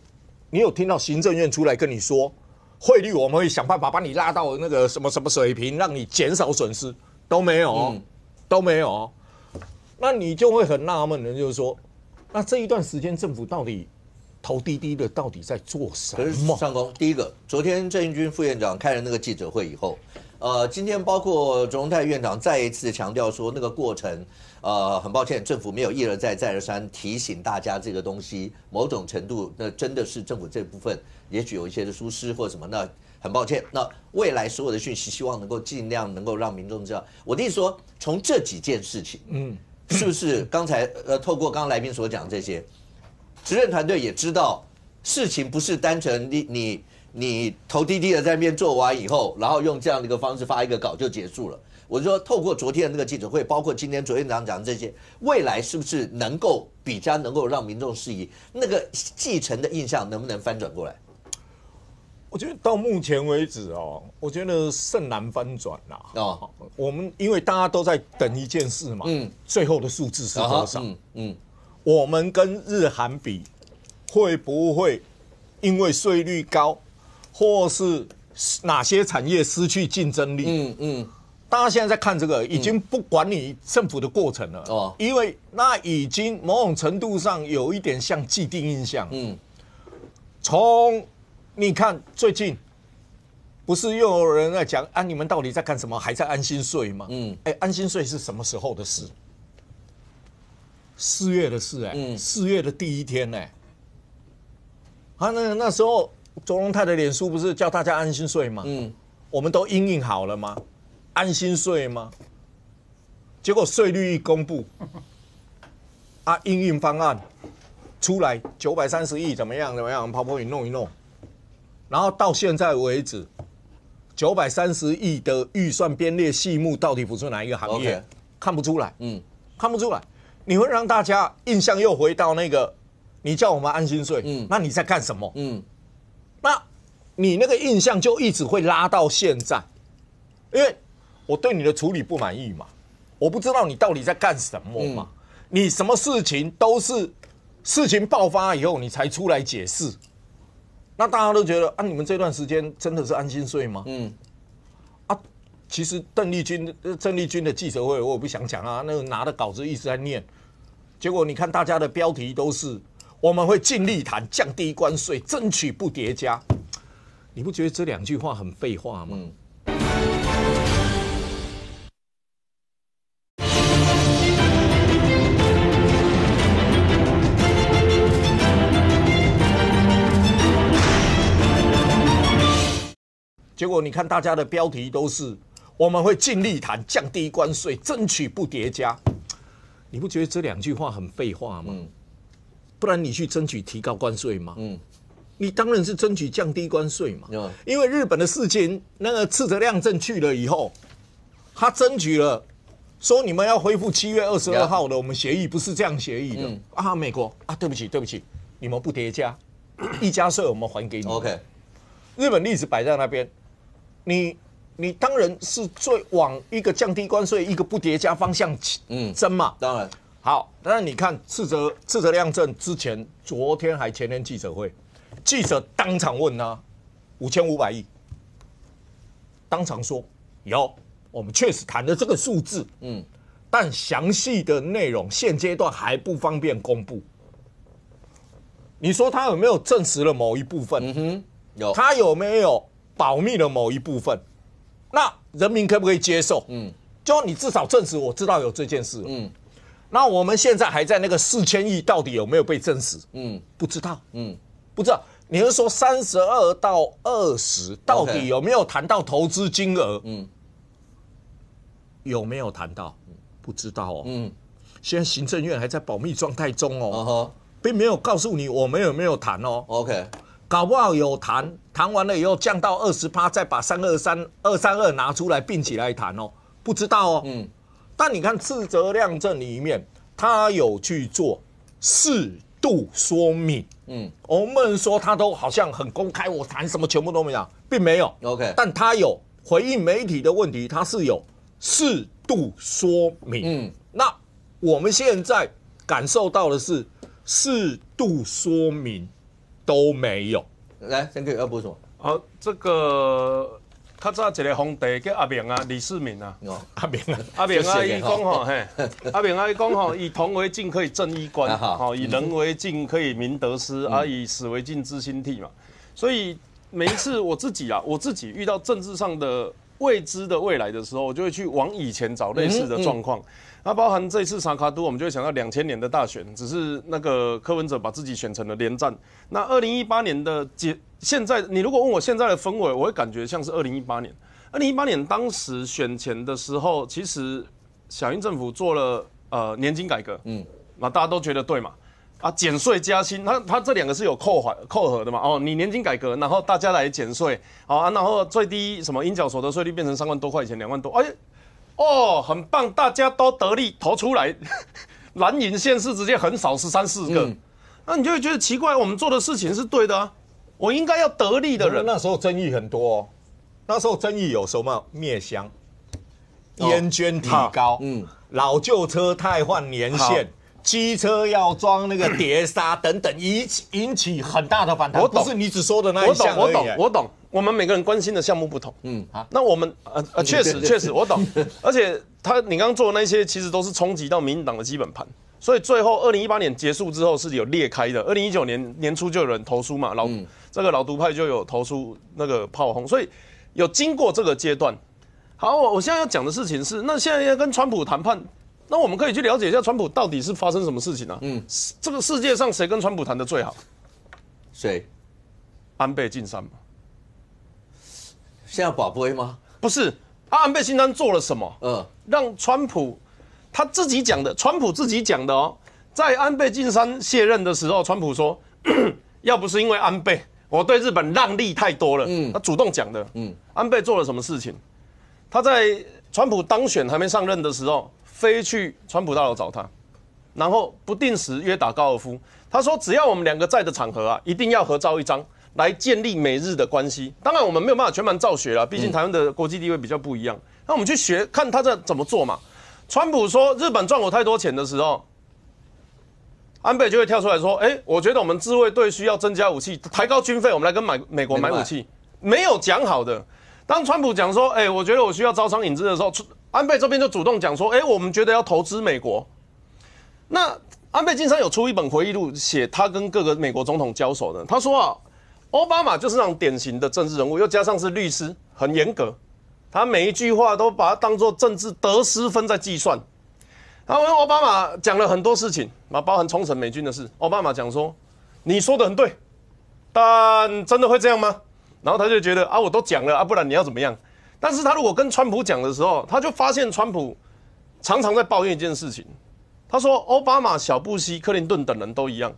C: 你有听到行政院出来跟你说，汇率我们会想办法把你拉到那个什么什么水平，让你减少损失，都没有哦，都没有哦。那你就会很纳闷的，就是说，那这一段时间政府到底头低低的，到底在做什么？可是
A: 上公，第一个，昨天郑英军副院长开了那个记者会以后，今天包括卓荣泰院长再一次强调说，那个过程，很抱歉，政府没有一而再再而三提醒大家这个东西，某种程度，那真的是政府这部分也许有一些的疏失或什么，那很抱歉。那未来所有的讯息，希望能够尽量能够让民众知道。我的意思说，从这几件事情，是不是刚才透过刚刚来宾所讲这些，执政团队也知道事情不是单纯你头低低的在那边做完以后，然后用这样的一个方式发一个稿就结束了。我就说，透过昨天的那个记者会，包括今天卓院长讲的这些，未来是不是能够比较能够让民众适宜，那个继承的印象能不能翻转过来？
C: 我觉得到目前为止哦，我觉得甚难翻转啦。我们因为大家都在等一件事嘛，最后的数字是多少？我们跟日韩比，会不会因为税率高，或是哪些产业失去竞争力？大家现在在看这个，已经不管你政府的过程了，因为那已经某种程度上有一点像既定印象。从你看最近，不是又有人在讲啊？你们到底在干什么？还在安心税吗？安心税是什么时候的事？4月的事4月的第一天那时候卓荣泰的脸书不是叫大家安心税吗？我们都因应好了吗？安心税吗？结果税率一公布，因应方案出来930亿怎么样，PowerPoint弄一弄。然后到现在为止，930亿的预算编列细目到底不是哪一个行业？看不出来，看不出来。你会让大家印象又回到那个，你叫我们安心税，那你在干什么？那你那个印象就一直会拉到现在，因为我对你的处理不满意嘛，我不知道你到底在干什么嘛，你什么事情都是事情爆发以后你才出来解释。那大家都觉得你们这段时间真的是安心税吗？其实郑丽君的记者会我也不想讲那个拿的稿子一直在念，结果你看大家的标题都是我们会尽力谈降低关税，争取不叠加。你不觉得这2句话很废话吗？结果你看大家的标题都是我们会尽力谈降低关税，争取不叠加。你不觉得这2句话很废话吗？不然你去争取提高关税吗？你当然是争取降低关税嘛。因为日本的事情，那个赤泽亮正去了以后，他争取了，说你们要恢复7月22号的我们协议，不是这样协议的啊。美国啊，对不起，你们不叠加，溢价税我们还给你。OK， 日本例子摆在那边。你当然是最往一个降低关税、一个不叠加方向争嘛。当然好，但是你看赤泽亮正之前昨天还前天记者会，记者当场问他5500亿，当场说有，我们确实谈了这个数字，但详细的内容现阶段还不方便公布。你说他有没有证实了某一部分？有，他有没有保密了某一部分？那人民可不可以接受？就你至少证实我知道有这件事。那我们现在还在那个4000亿到底有没有被证实？不知道。不知道。你是说32到20到底有没有谈到投资金额？有没有谈到？不知道哦。现在行政院还在保密状态中哦，并没有告诉你我们有没有谈哦。OK。搞不好有谈完了以后降到20%，再把232拿出来并起来谈哦，不知道哦。但你看赤泽亮正里面，他有去做适度说明。我们说他都好像很公开，我谈什么全部都没有，并没有。OK， 但他有回应媒体的问题，他是有适度说明。那我们现在感受到的是适度说明。都没有。
A: 来，先给要补什么？
B: 好，这个较早一个皇帝叫阿明啊，李世民啊。
C: 阿明
B: 啊，伊讲吼，嘿，阿明啊，伊讲吼，以铜为镜可以正衣冠，好，以人为镜可以明得失，以史为镜知兴替嘛。所以每一次我自己遇到政治上的未知的未来的时候，我就会去往以前找类似的状况。那包含这一次萨卡都，我们就会想到2000年的大选，只是那个柯文哲把自己选成了连战。那2018年的现在你如果问我现在的氛围，我会感觉像是2018年。2018年当时选前的时候，其实小英政府做了年金改革，那大家都觉得对嘛。减税加薪，它这2个是有扣合的嘛？你年金改革，然后大家来减税，然后最低什么应缴所得税率变成3万多块钱，2万多，很棒，大家都得利，投出来，蓝营县市直接横扫13、14个，那你就会觉得奇怪，我们做的事情是对的啊，我应该要得利的人。
C: 那时候争议很多哦，那时候争议有什么灭乡、烟捐提高，老旧车汰换年限。机车要装那个碟刹等等，引起很大的反弹。不是你只说的那一项而已。
B: 我懂。我们每个人关心的项目不同。那我们确实我懂。而且你刚刚做的那些，其实都是冲击到民进党的基本盘。所以最后2018年结束之后是有裂开的。2019年年初就有人投书嘛，这个老独派就有投书那个炮轰，所以有经过这个阶段。好，我现在要讲的事情是，那现在要跟川普谈判。那我们可以去了解一下川普到底是发生什么事情啊？这个世界上谁跟川普谈得最好？
A: 谁？
B: 安倍晋三吗？
A: 现在保不会吗？
B: 不是，安倍晋三做了什么？让川普他自己讲的，川普自己讲的哦，在安倍晋三卸任的时候，川普说，要不是因为安倍，我对日本让利太多了。他主动讲的。安倍做了什么事情？他在川普当选还没上任的时候。飞去川普大楼找他，然后不定时约打高尔夫。他说，只要我们2个在的场合一定要合照一张，来建立美日的关系。当然，我们没有办法全盘照学啦，毕竟台湾的国际地位比较不一样。那我们去学看他在怎么做嘛。川普说日本赚我太多钱的时候，安倍就会跳出来说：“我觉得我们自卫队需要增加武器，抬高军费，我们来跟美国买武器。”没有讲好的。当川普讲说：“我觉得我需要招商引资的时候。”安倍这边就主动讲说，我们觉得要投资美国。那安倍晋三有出一本回忆录，写他跟各个美国总统交手的。他说啊，奥巴马就是那种典型的政治人物，又加上是律师，很严格，他每一句话都把它当作政治得失分在计算。然后奥巴马讲了很多事情，包含冲绳美军的事。奥巴马讲说，你说的很对，但真的会这样吗？然后他就觉得啊，我都讲了啊，不然你要怎么样？但是他如果跟川普讲的时候，他就发现川普常常在抱怨一件事情。他说，奥巴马、小布希、克林顿等人都一样，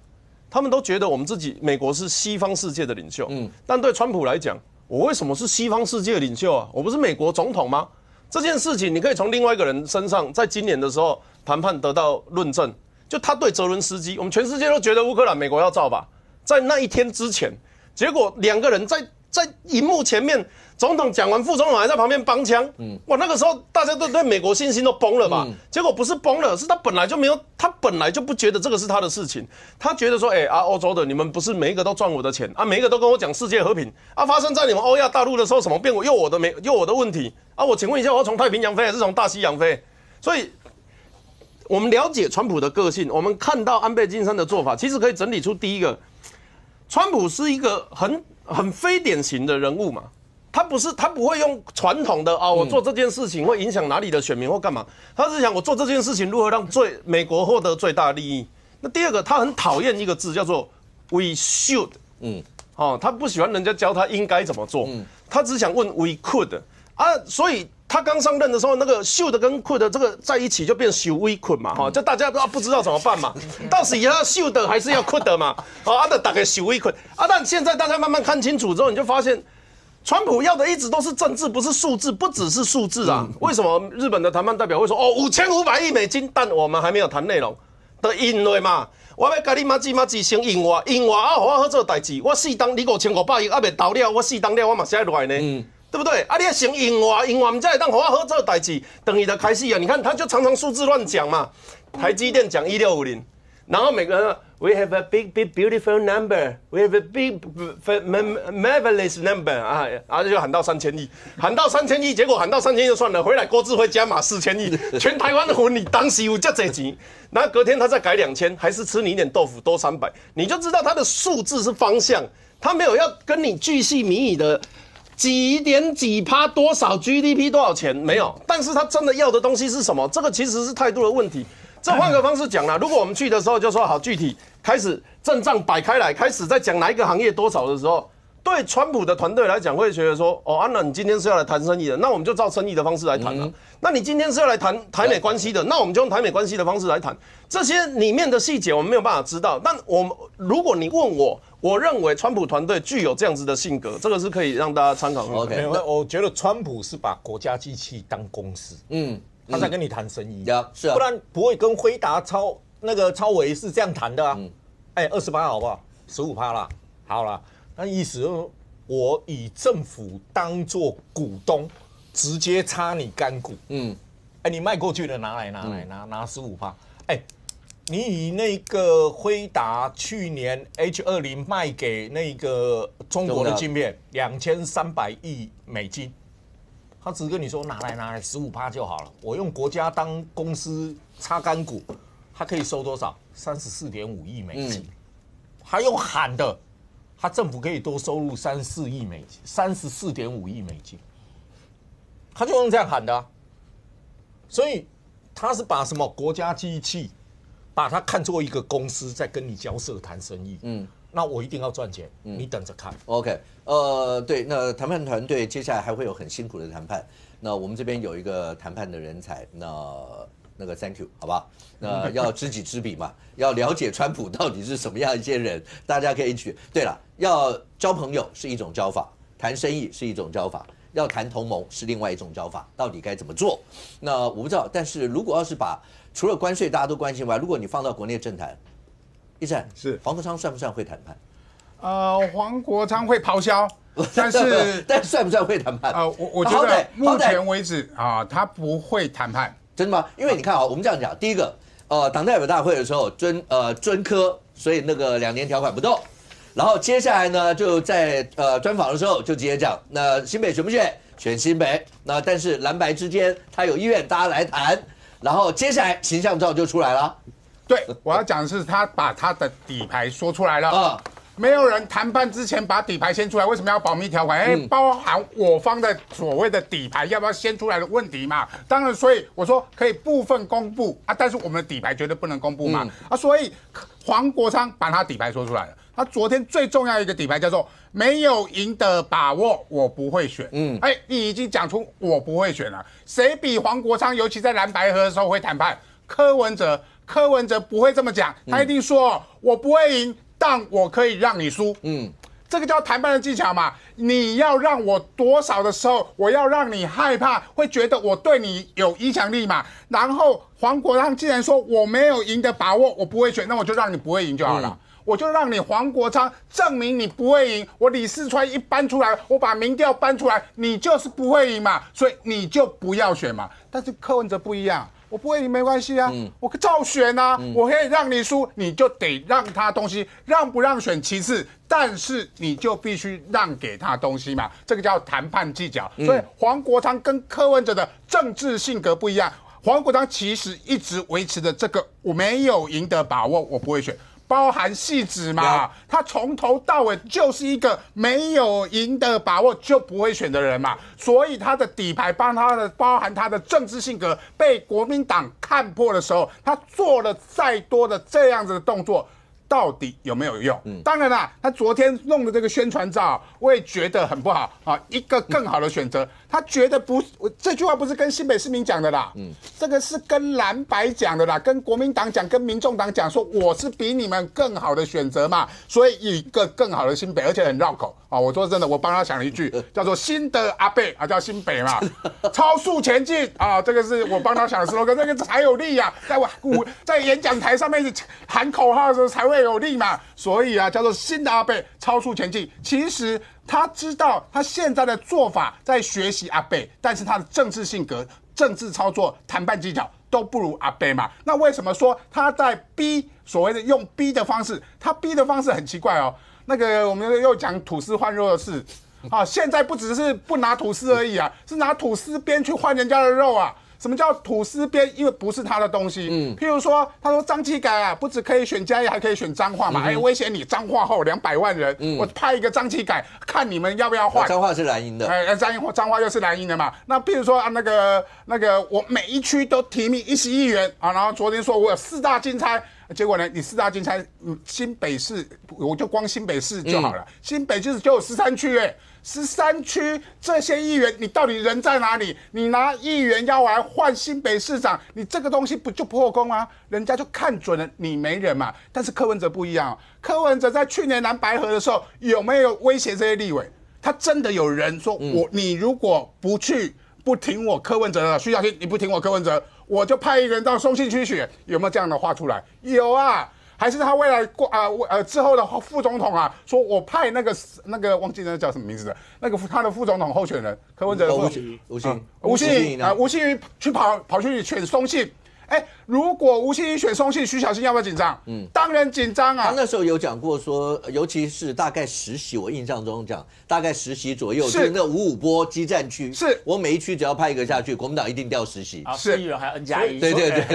B: 他们都觉得我们自己美国是西方世界的领袖。但对川普来讲，我为什么是西方世界的领袖啊？我不是美国总统吗？这件事情你可以从另外一个人身上，在今年的时候谈判得到论证。就他对泽伦斯基，我们全世界都觉得乌克兰美国要造吧，在那一天之前，结果两个人在荧幕前面，总统讲完，副总统还在旁边帮腔。哇，那个时候大家都对美国信心都崩了吧？结果不是崩了，是他本来就没有，他本来就不觉得这个是他的事情。他觉得说，欧洲的你们不是每一个都赚我的钱啊，每一个都跟我讲世界和平啊，发生在你们欧亚大陆的时候，什么变又我的问题啊？我请问一下，我要从太平洋飞还是从大西洋飞？所以，我们了解川普的个性，我们看到安倍晋三的做法，其实可以整理出第一个，川普是一个很非典型的人物嘛，他不会用传统的我做这件事情会影响哪里的选民或干嘛，他是想我做这件事情如何让美国获得最大利益。那第二个，他很讨厌一个字叫做 we should， 他不喜欢人家教他应该怎么做，他只想问 we could 啊，所以他刚上任的时候，那个 should 跟 could 这个在一起就变 should we could 嘛，就大家不知道怎么办嘛，到时要 should 还是要 could 嘛，大概 should we could 啊，但现在大家慢慢看清楚之后，你就发现，川普要的一直都是政治，不是数字，不只是数字啊。为什么日本的谈判代表会说5500亿美金，但我们还没有谈内容的因为嘛，我要跟你马子先赢我啊，好我好做代志，我4档你5500亿还没到了，我4档了我嘛是要来呢。对不对？啊，你要先赢我，我们再当好好做代志，等于的开始啊！你看，他就常常数字乱讲嘛。台积电讲1650，然后每个人 We have a big beautiful number, we have a big marvelous number 啊，然后就喊到3000亿，喊到3000亿，结果喊到3000亿就算了，回来郭智慧加码4000亿，全台湾的婚礼当时有这钱，然后隔天他再改2000，还是吃你一点豆腐多300，你就知道他的数字是方向，他没有要跟你巨细靡遗的。几点几趴多少 GDP 多少钱没有，但是他真的要的东西是什么？这个其实是态度的问题。这换个方式讲啦，如果我们去的时候就说好，具体开始阵仗摆开来，开始在讲哪一个行业多少的时候，对川普的团队来讲会觉得说，那你今天是要来谈生意的，那我们就照生意的方式来谈了。那你今天是要来谈台美关系的，那我们就用台美关系的方式来谈。这些里面的细节我们没有办法知道，但如果你问我认为川普团队具有这样子的性格，这个是可以让大家参考。
C: OK， 我觉得川普是把国家机器当公司，他在跟你谈生意，
A: 是啊，
C: 不然不会跟辉达超微是这样谈的啊。28好不好？15%啦，好啦，那意思就是我以政府当做股东，直接插你干股，你卖过去的拿拿15%，你以那个辉达去年 H20卖给那个中国的晶片2300亿美金，他只跟你说拿来15%就好了，我用国家当公司插干股，他可以收多少？34.5亿美金，他用喊的，他政府可以多收入34.5亿美金，他就用这样喊的啊，所以他是把什么国家机器？把它看作一个公司在跟你交涉谈生意，那我一定要赚钱，你等着看。
A: OK， 对，那谈判团队接下来还会有很辛苦的谈判。那我们这边有一个谈判的人才，那个 Thank you， 好吧？那要知己知彼嘛，要了解川普到底是什么样一些人，大家可以去。对了，要交朋友是一种交法，谈生意是一种交法。要谈同盟是另外一种交法，到底该怎么做？那我不知道。但是如果要是把除了关税大家都关心外，如果你放到国内政坛，一战
D: 是
A: 黄国昌算不算会谈判？
D: 黄国昌会咆哮，但
A: 算不算会谈判？
D: 我觉得目前为止他不会谈判。
A: 真的吗？因为你看我们这样讲，第一个，党代表大会的时候尊科，所以那个2年条款不动。然后接下来呢，就在专访的时候就直接讲，那新北选不选？选新北。那但是蓝白之间他有意愿，大家来谈。然后接下来形象照就出来了，
D: 对，我要讲的是他把他的底牌说出来了啊。没有人谈判之前把底牌先出来，为什么要保密条款？包含我方的所谓的底牌要不要先出来的问题嘛。当然，所以我说可以部分公布啊，但是我们的底牌绝对不能公布嘛。所以黄国昌把他底牌说出来了。他昨天最重要一个底牌叫做没有赢的把握，我不会选。你已经讲出我不会选了。谁比黄国昌，尤其在蓝白合的时候会谈判？柯文哲不会这么讲，他一定说我不会赢。但我可以让你输，这个叫谈判的技巧嘛。你要让我多少的时候，我要让你害怕，会觉得我对你有影响力嘛。然后黄国昌既然说我没有赢的把握，我不会选，那我就让你不会赢就好了。我就让你黄国昌证明你不会赢。我李四川一搬出来，我把民调搬出来，你就是不会赢嘛，所以你就不要选嘛。但是柯文哲不一样。我不会赢没关系啊，我照选啊，我可以让你输，你就得让他东西，让不让选其次，但是你就必须让给他东西嘛，这个叫谈判技巧。所以黄国昌跟柯文哲的政治性格不一样，黄国昌其实一直维持着这个我没有赢的把握，我不会选。包含细致嘛，他从头到尾就是一个没有赢的把握就不会选的人嘛，所以他的底牌包含他的政治性格被国民党看破的时候，他做了再多的这样子的动作，到底有没有用？当然啦，他昨天弄的这个宣传照，我也觉得很不好啊。一个更好的选择，他觉得不，这句话不是跟新北市民讲的啦，这个是跟蓝白讲的啦，跟国民党讲，跟民众党讲，说我是比你们更好的选择嘛，所以一个更好的新北，而且很绕口啊。我说真的，我帮他想了一句，叫做新的阿北啊，叫新北嘛，超速前进啊，这个是我帮他想的 slogan， 这个才有力啊，在演讲台上面喊口号的时候才会有力嘛，所以啊，叫做新的阿贝超速前进。其实他知道他现在的做法在学习阿贝，但是他的政治性格、政治操作、谈判技巧都不如阿贝嘛。那为什么说他在逼所谓的用逼的方式？他逼的方式很奇怪哦。那个我们又讲吐司换肉的事啊，现在不只是不拿吐司而已啊，是拿吐司边去换人家的肉啊。什么叫吐司边？因为不是他的东西。譬如说，他说张启改啊，不只可以选嘉义，还可以选彰化嘛。威胁你彰化后200万人，我派一个张启改，看你们要不要换。
A: 彰化是蓝营的，
D: 彰化又是蓝营的嘛。那譬如说啊，那个我每一区都提名10亿元啊，然后昨天说我有4大金钗。结果呢？你4大金钗，新北市我就光新北市就好了。新北市就有13区13区这些议员，你到底人在哪里？你拿议员要来换新北市长，你这个东西不就破功吗？人家就看准了你没人嘛。但是柯文哲不一样，柯文哲在去年蓝白合的时候有没有威胁这些立委？他真的有人说你如果不挺我柯文哲的徐小清，你不挺我柯文哲，我就派一个人到松信区选，有没有这样的话出来？有啊，还是他未来之后的副总统啊，说我派那个忘记那叫什么名字的，他的副总统候选人柯文哲的吴欣怡去跑去选松信。如果吴欣怡选松信，徐小清要不要紧张？当然紧张啊。
A: 他那时候有讲过说，尤其是大概10席，我印象中讲大概10席左右，就是那55波激战区，
D: 是
A: 我每一区只要派一个下去，国民党一定掉10席。
E: 是议员还 N+1，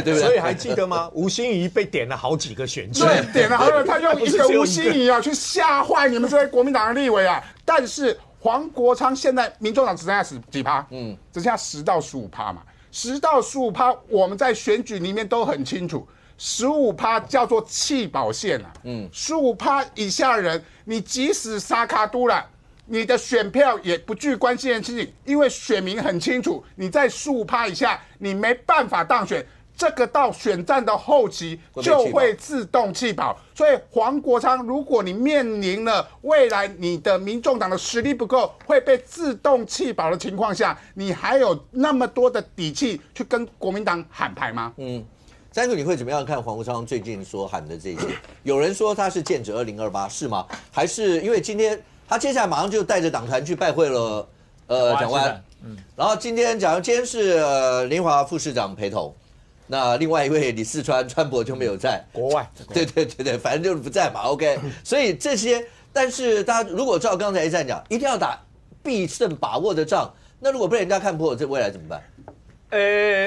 A: 对，
C: 所以还记得吗？吴欣怡被点了好几个选区，
D: 对，点了好几个，他用一个吴欣怡啊去吓坏你们这些国民党的立委啊。但是黄国昌现在民众党只剩下几趴？只剩下10到15%嘛。10到15%，我们在选举里面都很清楚，15%叫做弃保线啊，15%以下人，你即使沙卡都了，你的选票也不具关键性，因为选民很清楚，你在15%以下，你没办法当选。这个到选战的后期就会自动弃保，所以黄国昌，如果你面临了未来你的民众党的实力不够，会被自动弃保的情况下，你还有那么多的底气去跟国民党喊牌吗？
A: 三哥，你会怎么样看黄国昌最近所喊的这些？有人说他是剑指2028，是吗？还是因为今天他接下来马上就带着党团去拜会了蒋万安，然后今天是林华副市长陪同。那另外一位李四川博就没有在
C: 国外，
A: 对，反正就是不在嘛。OK， 所以这些，但是大家如果照刚才一战讲，一定要打必胜把握的仗，那如果被人家看破，这未来怎么办？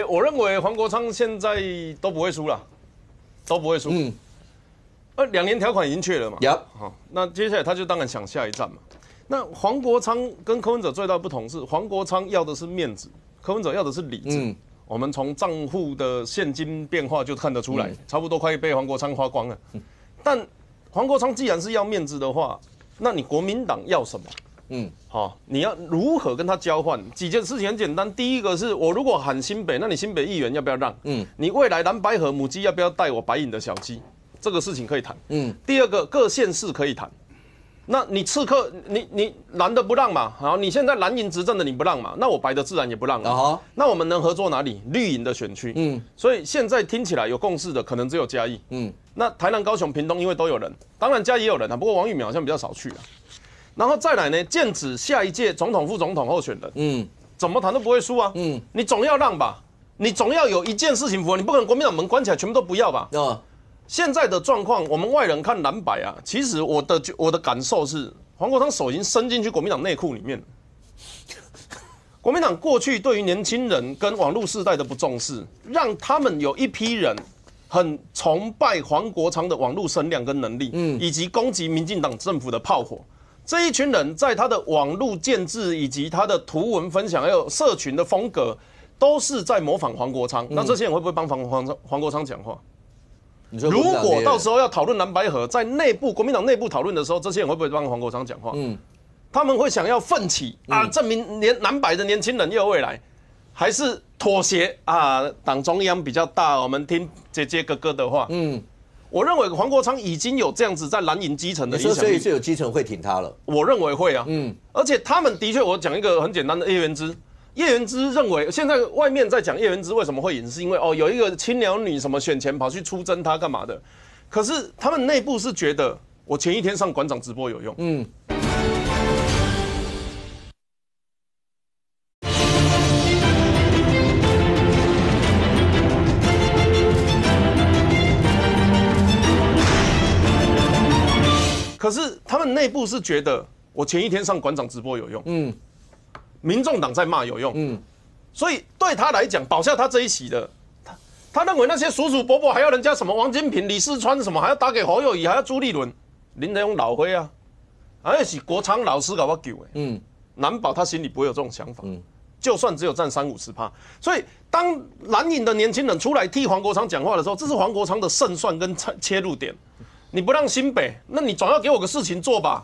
B: 我认为黄国昌现在都不会输了。都不会输。2年条款已经确了嘛？好，那接下来他就当然想下一站嘛。那黄国昌跟柯文哲最大的不同是，黄国昌要的是面子，柯文哲要的是理智。我们从账户的现金变化就看得出来，差不多快被黄国昌花光了。但黄国昌既然是要面子的话，那你国民党要什么？好，你要如何跟他交换？几件事情很简单。第一个是我如果喊新北，那你新北议员要不要让？你未来蓝白河母鸡要不要带我白银的小鸡？这个事情可以谈。第二个各县市可以谈。那你刺客，你蓝的不让嘛？好，你现在蓝营执政的你不让嘛？那我白的自然也不让了。那我们能合作哪里？绿营的选区。所以现在听起来有共识的可能只有嘉义。那台南、高雄、屏东因为都有人，当然嘉义也有人啊，不过王玉苗好像比较少去啊。然后再来呢，剑指下一届总统、副总统候选人，怎么谈都不会输啊，你总要让吧，你总要有一件事情符合，你不可能国民党门关起来全部都不要吧？现在的状况，我们外人看蓝白啊，其实我的感受是，黄国昌手已经伸进去国民党内裤里面了。国民党过去对于年轻人跟网络世代的不重视，让他们有一批人很崇拜黄国昌的网络声量跟能力，以及攻击民进党政府的炮火。这一群人在他的网络建制以及他的图文分享，还有社群的风格，都是在模仿黄国昌。那这些人会不会帮黄国昌讲话？如果到时候要讨论蓝白合，在内部国民党内部讨论的时候，这些人会不会帮黄国昌讲话？他们会想要奋起啊，证明蓝白的年轻人也有未来，还是妥协啊？党中央比较大，我们听姐姐哥哥的话。我认为黄国昌已经有这样子在蓝营基层的影响力，
A: 所以是有基层会挺他了。
B: 我认为会啊，而且他们的确，我讲一个很简单的叶元之认为，现在外面在讲叶元之为什么会赢，是因为有一个青鸟女什么选前跑去出征他干嘛的，可是他们内部是觉得我前一天上馆长直播有用。可是他们内部是觉得我前一天上馆长直播有用，民众党在骂有用，所以对他来讲保下他这一席的，他认为那些叔叔伯伯还要人家什么王金平、李四川什么，还要打给侯友宜，还要朱立伦，林德勇老灰啊，而且是国昌老师搞我救的，难保他心里不会有这种想法，就算只有占30-50%，所以当蓝营的年轻人出来替黄国昌讲话的时候，这是黄国昌的胜算跟切入点。你不让新北，那你总要给我个事情做吧？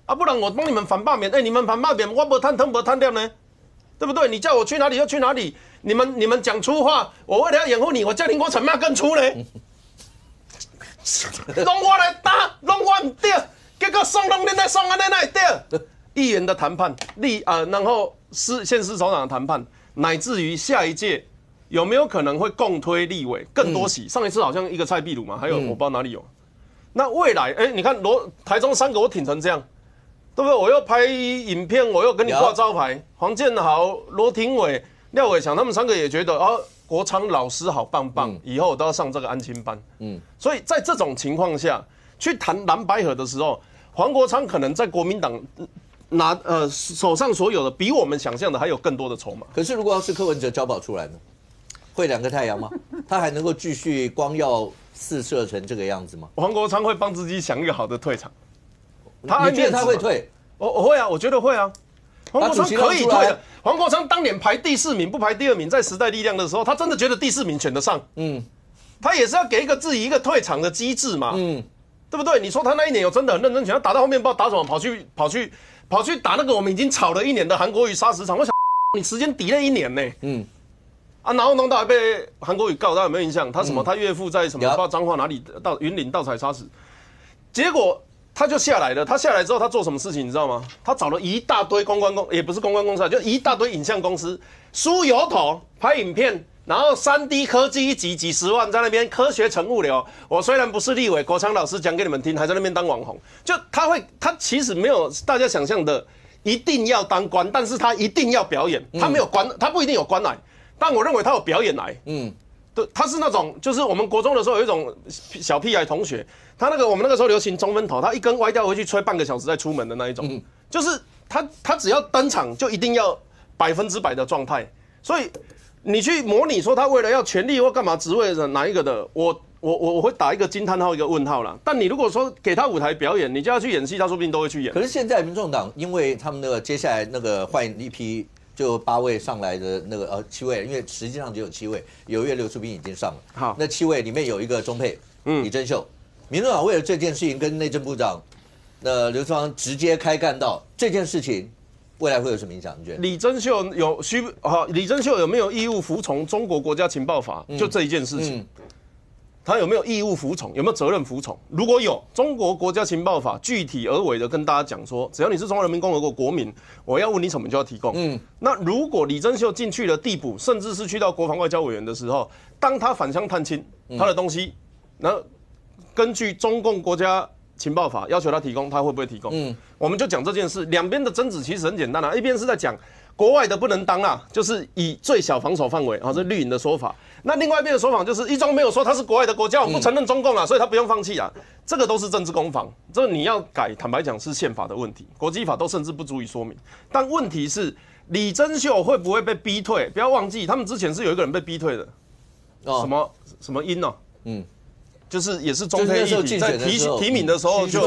B: 不然我帮你们反罢免，你们反罢免，我不贪不贪掉呢，对不对？你叫我去哪里就去哪里，你们讲粗话，我为了要掩护你，我叫林国成骂更粗呢，弄我来打，弄我唔对，结果送你来送安尼哪会对？议员的谈判，然后县市首长的谈判，乃至于下一届有没有可能会共推立委更多席？上一次好像一个蔡壁如嘛，还有我不知道哪里有。那未来，你看台中3个我挺成这样，对不对？我又拍影片，我又跟你挂招牌，黄建豪、罗廷伟、廖伟强，他们3个也觉得国昌老师好棒棒，以后我都要上这个安亲班。所以在这种情况下去谈蓝白合的时候，黄国昌可能在国民党手上所有的，比我们想象的还有更多的筹码。
A: 可是如果要是柯文哲交保出来呢，会2个太阳吗？他还能够继续光耀四射成这个样子吗？
B: 黄国昌会帮自己想一个好的退场。
A: 你觉得他会退？
B: 我会啊，我觉得会啊。黄国昌可以退的。黄国昌当年排第4名，不排第2名，在时代力量的时候，他真的觉得第4名选得上。他也是要给自己一个退场的机制嘛。对不对？你说他那一年有真的很认真选，他打到后面不知道打什么，跑去打那个我们已经炒了1年的韩国瑜砂石场。我想你时间抵了1年呢。然后弄到还被韩国瑜告，大家有没有印象？他什么？他岳父在什么？不知道彰化哪里到云林盗采砂石，结果他就下来了。他下来之后，他做什么事情你知道吗？他找了一大堆也不是公关公司，就一大堆影像公司，梳油头拍影片，然后3D 科技一集几10万在那边科学成物流。我虽然不是立委，国昌老师讲给你们听，还在那边当网红。就他其实没有大家想象的一定要当官，但是他一定要表演。他没有官，他不一定有官来。但我认为他有表演来，对，他是那种，就是我们国中的时候有一种小屁孩同学，他我们那个时候流行中分头，他一根歪掉回去吹半个小时再出门的那一种，就是他只要登场就一定要100%的状态，所以你去模拟说他为了要权力或干嘛职位的哪一个的，我会打一个惊叹号一个问号啦。但你如果说给他舞台表演，你叫他去演戏，他说不定都会去演。
A: 可是现在民众党因为他们那个接下来那个换一批就8位上来的那个7位，因为实际上只有7位，有一位刘淑彬已经上了。
B: 好，
A: 那7位里面有一个中配，李珍秀。民众党为了这件事情跟内政部长刘志芳直接开干到这件事情。未来会有什么影响？你觉得
B: 李珍秀李珍秀有没有义务服从中国国家情报法？就这一件事情，他有没有义务服从？有没有责任服从？如果有，中国国家情报法具体而为的跟大家讲说，只要你是中华人民共和国国民，我要问你什么就要提供。那如果李珍秀进去了递补，甚至是去到国防外交委员的时候，当他返乡探亲，他的东西，那根据中共国家情报法要求他提供，他会不会提供？我们就讲这件事，两边的争执其实很简单啊，一边是在讲国外的不能当啊，就是以最小防守范围啊，这绿营的说法。那另外一边的说法就是一中没有说他是国外的国家，我们不承认中共啊，所以他不用放弃啊。这个都是政治攻防，这你要改，坦白讲是宪法的问题，国际法都甚至不足以说明。但问题是李珍秀会不会被逼退？不要忘记，他们之前是有一个人被逼退的，什么英哦，就是也是中配议题，在提名的时候就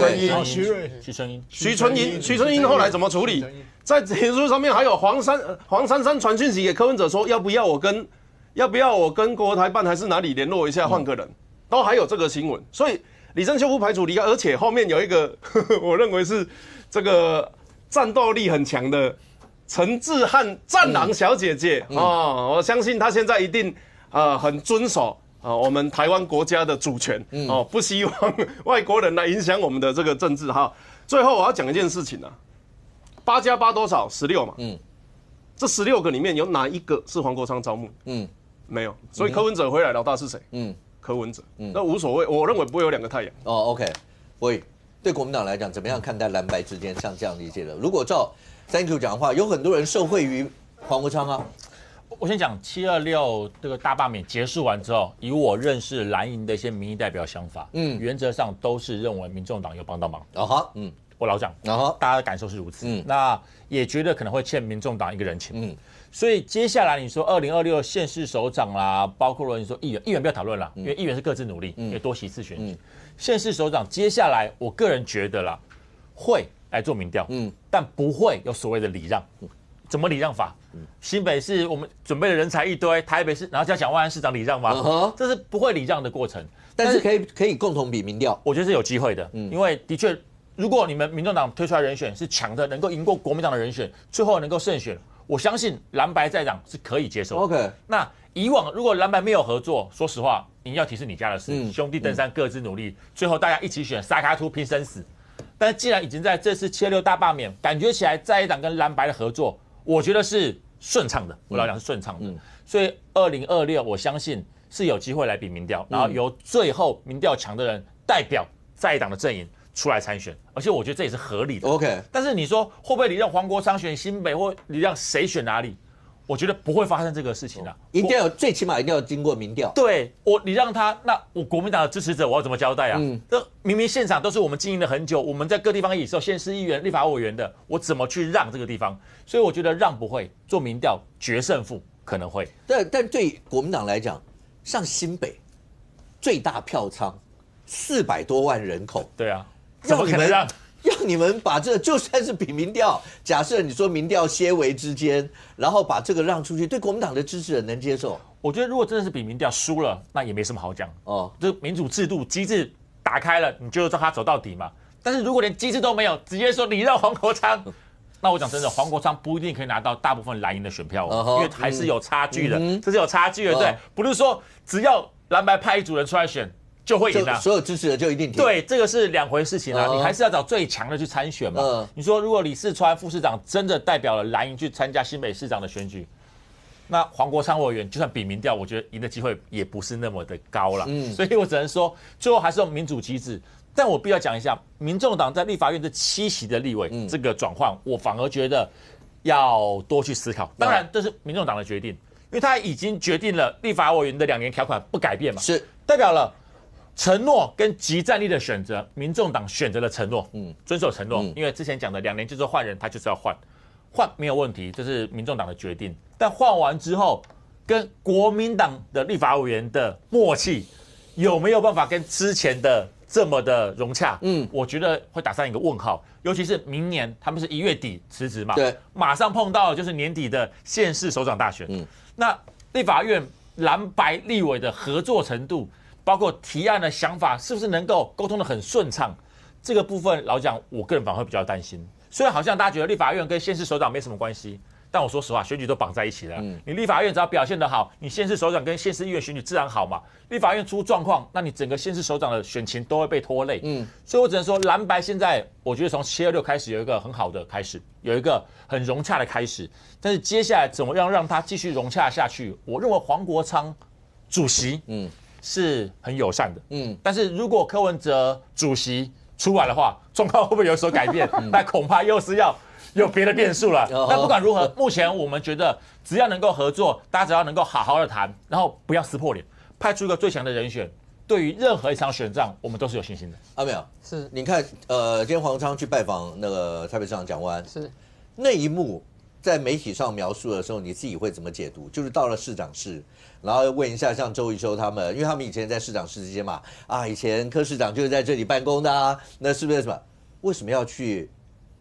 B: 徐春英后来怎么处理？在脸书上面还有黄珊珊传讯息给柯文哲说，要不要我跟国台办还是哪里联络一下，换个人，都还有这个新闻。所以李珍秀不排除离开，而且后面有一个我认为是这个战斗力很强的陈志汉战狼小姐姐我相信她现在一定很遵守。我们台湾国家的主权不希望外国人来影响我们的这个政治哈。最后我要讲一件事情啊，8+8多少？16嘛。这16个里面有哪一个是黄国昌招募？没有。所以柯文哲回来，老大是谁？柯文哲。那无所谓，我认为不会有2个太阳。
A: OK。喂，对国民党来讲，怎么样看待蓝白之间像这样的一些的？如果照 Thank you 讲的话，有很多人受惠于黄国昌啊。
E: 我先讲726这个大罢免结束完之后，以我认识蓝营的一些民意代表想法，原则上都是认为民众党有帮到忙。我老讲，大家的感受是如此。那也觉得可能会欠民众党一个人情。所以接下来你说2026县市首长啦，包括了你说议员不要讨论了，因为议员是各自努力，因为多席次选举。县市首长接下来我个人觉得啦，会来做民调，但不会有所谓的礼让。怎么礼让法？新北市我们准备的人才一堆，台北市然后再讲万安市长礼让吗？这是不会礼让的过程。
A: 但是可以共同比民调，
E: 我觉得是有机会的。因为的确，如果你们民众党推出来人选是强的，能够赢过国民党的人选，最后能够胜选，我相信蓝白在党是可以接受的。
A: OK，
E: 那以往如果蓝白没有合作，说实话，你要提是你家的事，兄弟登山各自努力，最后大家一起选萨卡图拼生死。但既然已经在这次726大罢免，感觉起来在野党跟蓝白的合作，我觉得是顺畅的，我老讲是顺畅的，所以2026我相信是有机会来比民调，然后由最后民调强的人代表在野党的阵营出来参选，而且我觉得这也是合理的。
A: OK，
E: 但是你说会不会礼让黄国昌选新北，或礼让谁选哪里？我觉得不会发生这个事情啊，
A: 一定要最起码一定要经过民调。
E: 对，我礼让他，那我国民党的支持者我要怎么交代啊？这明明现场都是我们经营了很久，我们在各地方也是有县市议员、立法委员的，我怎么去让这个地方？所以我觉得让不会，做民调决胜负可能会。
A: 但对国民党来讲，像新北最大票仓400多万人口，
E: 对啊，怎么可能让？
A: 要你们把这就算是比民调，假设你说民调些微之间，然后把这个让出去，对国民党的支持人能接受？
E: 我觉得如果真的是比民调输了，那也没什么好讲哦。这民主制度机制打开了，你就让他走到底嘛。但是如果连机制都没有，直接说你让黄国昌，那我讲真的，黄国昌不一定可以拿到大部分蓝营的选票因为还是有差距的，这是有差距的，对，不是说只要蓝白派一组人出来选。就会赢了，
A: 所有支持的就一定挺。
E: 对，这个是2回事情啊，你还是要找最强的去参选嘛。你说如果李四川副市长真的代表了蓝营去参加新北市长的选举，那黄国昌委员就算比民调，我觉得赢的机会也不是那么的高了。所以我只能说，最后还是用民主机制。但我必须要讲一下，民众党在立法院这7席的立委这个转换，我反而觉得要多去思考。当然，这是民众党的决定，因为他已经决定了立法委员的2年条款不改变嘛，
A: 是
E: 代表了。承诺跟即战力的选择，民众党选择了承诺，遵守承诺，因为之前讲的2年就是换人，他就是要换没有问题，这是民众党的决定。但换完之后，跟国民党的立法委员的默契有没有办法跟之前的这么的融洽？我觉得会打上一个问号。尤其是明年他们是1月底辞职嘛，对，马上碰到就是年底的县市首长大选。那立法院蓝白立委的合作程度，包括提案的想法，是不是能够沟通的很顺畅？这个部分老讲，我个人反而会比较担心。虽然好像大家觉得立法院跟县市首长没什么关系。但我说实话，选举都绑在一起了。你立法院只要表现得好，你县市首长跟县市议员选举自然好嘛。立法院出状况，那你整个县市首长的选情都会被拖累。所以我只能说，蓝白现在我觉得从726开始有一个很好的开始，有一个很融洽的开始。但是接下来怎么样让它继续融洽下去？我认为黄国昌主席是很友善的。但是如果柯文哲主席出来的话，状况会不会有所改变？那恐怕又是要有别的变数了。但不管如何，目前我们觉得只要能够合作，大家只要能够好好的谈，然后不要撕破脸，派出一个最强的人选，对于任何一场选战，我们都是有信心的。
A: 阿淼
G: 是，
A: 你看，今天黄昌去拜访那个台北市长蒋万，
G: 是
A: 那一幕在媒体上描述的时候，你自己会怎么解读？就是到了市长室，然后问一下像周宜修他们，因为他们以前在市长室之间嘛，以前柯市长就是在这里办公的啊，那是不是什么？为什么要去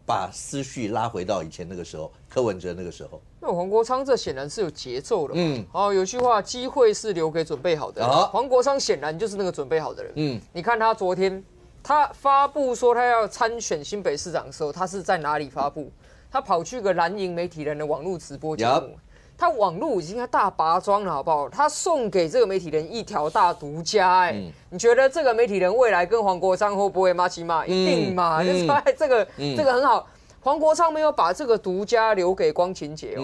A: 把思绪拉回到以前那个时候，柯文哲那个时候？
G: 那黄国昌这显然是有节奏的嘛。有句话，机会是留给准备好的人。黄国昌显然就是那个准备好的人。你看他昨天他发布说他要参选新北市长的时候，他是在哪里发布？他跑去个蓝营媒体人的网络直播节目。他网络已经大拔桩了，好不好？他送给这个媒体人一条大独家，你觉得这个媒体人未来跟黄国昌会不会骂起骂？一定嘛，就是这个很好。黄国昌没有把这个独家留给光芹姐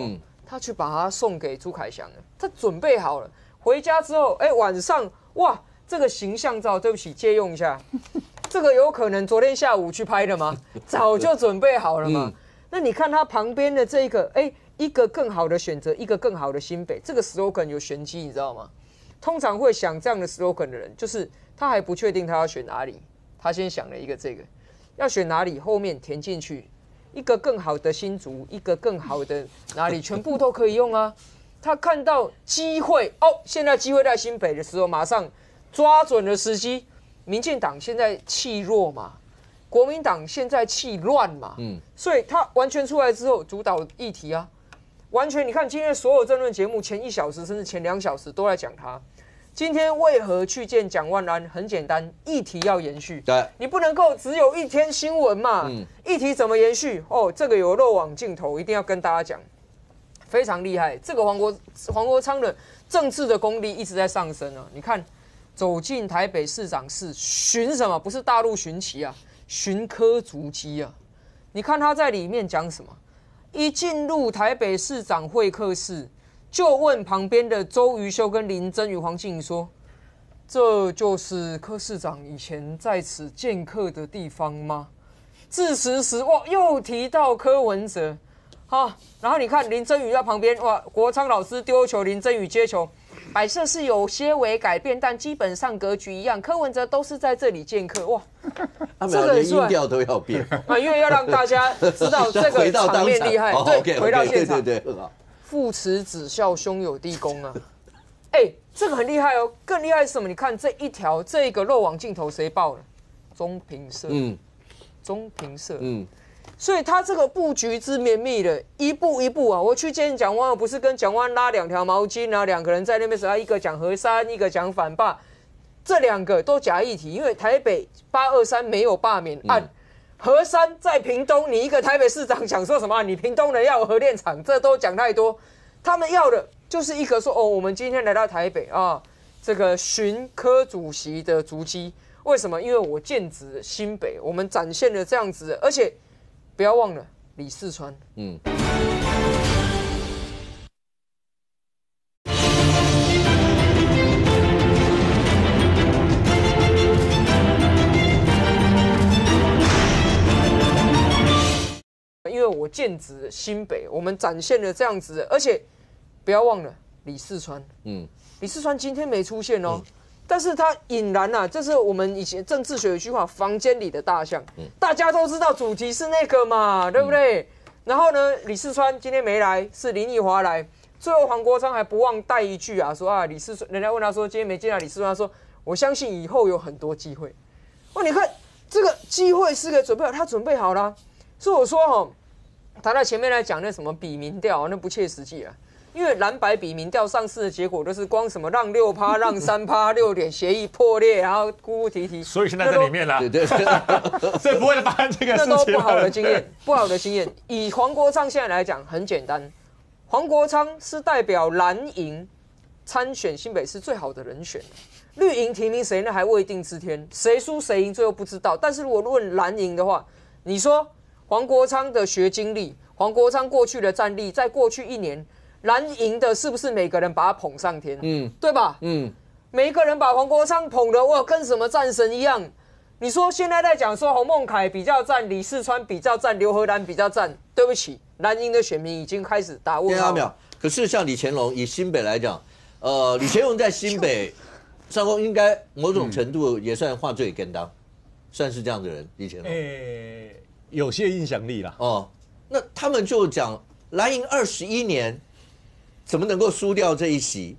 G: 他去把它送给朱凯翔了，他准备好了。回家之后，晚上哇，这个形象照，对不起，借用一下，这个有可能昨天下午去拍的吗？早就准备好了嘛。那你看他旁边的这个，一个更好的选择，一个更好的新北，这个 slogan 有玄机，你知道吗？通常会想这样的 slogan 的人，就是他还不确定他要选哪里，他先想了一个这个，要选哪里，后面填进去，一个更好的新竹，一个更好的哪里，全部都可以用啊。他看到机会，现在机会在新北的时候，马上抓准了时机。民进党现在气弱嘛，国民党现在气乱嘛，所以他完全出来之后主导议题啊。完全，你看今天所有政论节目前1小时甚至前2小时都在讲他。今天为何去见蒋万安？很简单，议题要延续。对，你不能够只有一天新闻嘛。议题怎么延续？这个有漏网镜头，一定要跟大家讲，非常厉害。这个黄国昌的政治的功力一直在上升啊。你看，走进台北市长室巡什么？不是大陆巡旗啊，巡柯足迹啊。你看他在里面讲什么？一进入台北市长会客室，就问旁边的周瑜修跟林珍与黄静怡说：“这就是柯市长以前在此见客的地方吗？”致辞时，哇，又提到柯文哲，然后你看林珍宇在旁边，哇，国昌老师丢球，林珍宇接球，摆设是有些微改变，但基本上格局一样。柯文哲都是在这里见客，哇。
A: 这个连音调都要变
G: 因为要让大家知道这个场面厉害。对，回到现场，
A: 对，
G: 父慈子孝，兄友弟恭啊！这个很厉害哦。更厉害是什么？你看这一条这个漏网镜头谁爆了？中评社，中评社，所以他这个布局之绵密的，一步一步啊。我去见蒋万安，不是跟蒋万安拉2条毛巾啊，2个人在那边说，一个讲和山，一个讲反霸。这2个都假议题，因为台北823没有罢免案，和山在屏东，你一个台北市长想说什么？你屏东人要有核电厂，这都讲太多。他们要的就是一个说，我们今天来到台北啊，这个寻柯主席的足迹。为什么？因为我剑指新北，我们展现了这样子的，而且不要忘了李四川，因为我剑指新北，我们展现了这样子的，而且不要忘了李四川，李四川今天没出现哦，但是他引燃这是我们以前政治学有一句话，房间里的大象，大家都知道主题是那个嘛，对不对？然后呢，李四川今天没来，是林奕华来，最后黄国昌还不忘带一句啊，说啊李世川，人家问他说今天没见到李世川，他说我相信以后有很多机会。哇，你看这个机会是个准备好，他准备好了。所以我说哈，他在前面来讲那什么比民调，那不切实际啊。因为蓝白比民调上市的结果都是光什么让6%、让3%，6点协议破裂，然后哭哭啼啼。
E: 所以现在在里面啦，对，所以不会发生这个事情。
G: 那都不好的经验，不好的经验。以黄国昌现在来讲，很简单，黄国昌是代表蓝营参选新北市最好的人选。绿营提名谁呢？还未定之天，谁输谁赢最后不知道。但是如果论蓝营的话，你说黄国昌的学经历，黄国昌过去的战力，在过去1年。蓝营的是不是每个人把他捧上天？对吧？每一个人把黄国昌捧得哇，跟什么战神一样。你说现在在讲说洪孟凯比较赞，李世川比较赞，刘和然比较赞，对不起，蓝营的选民已经开始打问号了。
A: 可是像李乾隆以新北来讲，李乾隆在新北上空应该某种程度也算话最跟当，算是这样的人。李乾隆，
C: 有些影响力啦。
A: 哦，那他们就讲蓝营21年。怎么能够输掉这一席？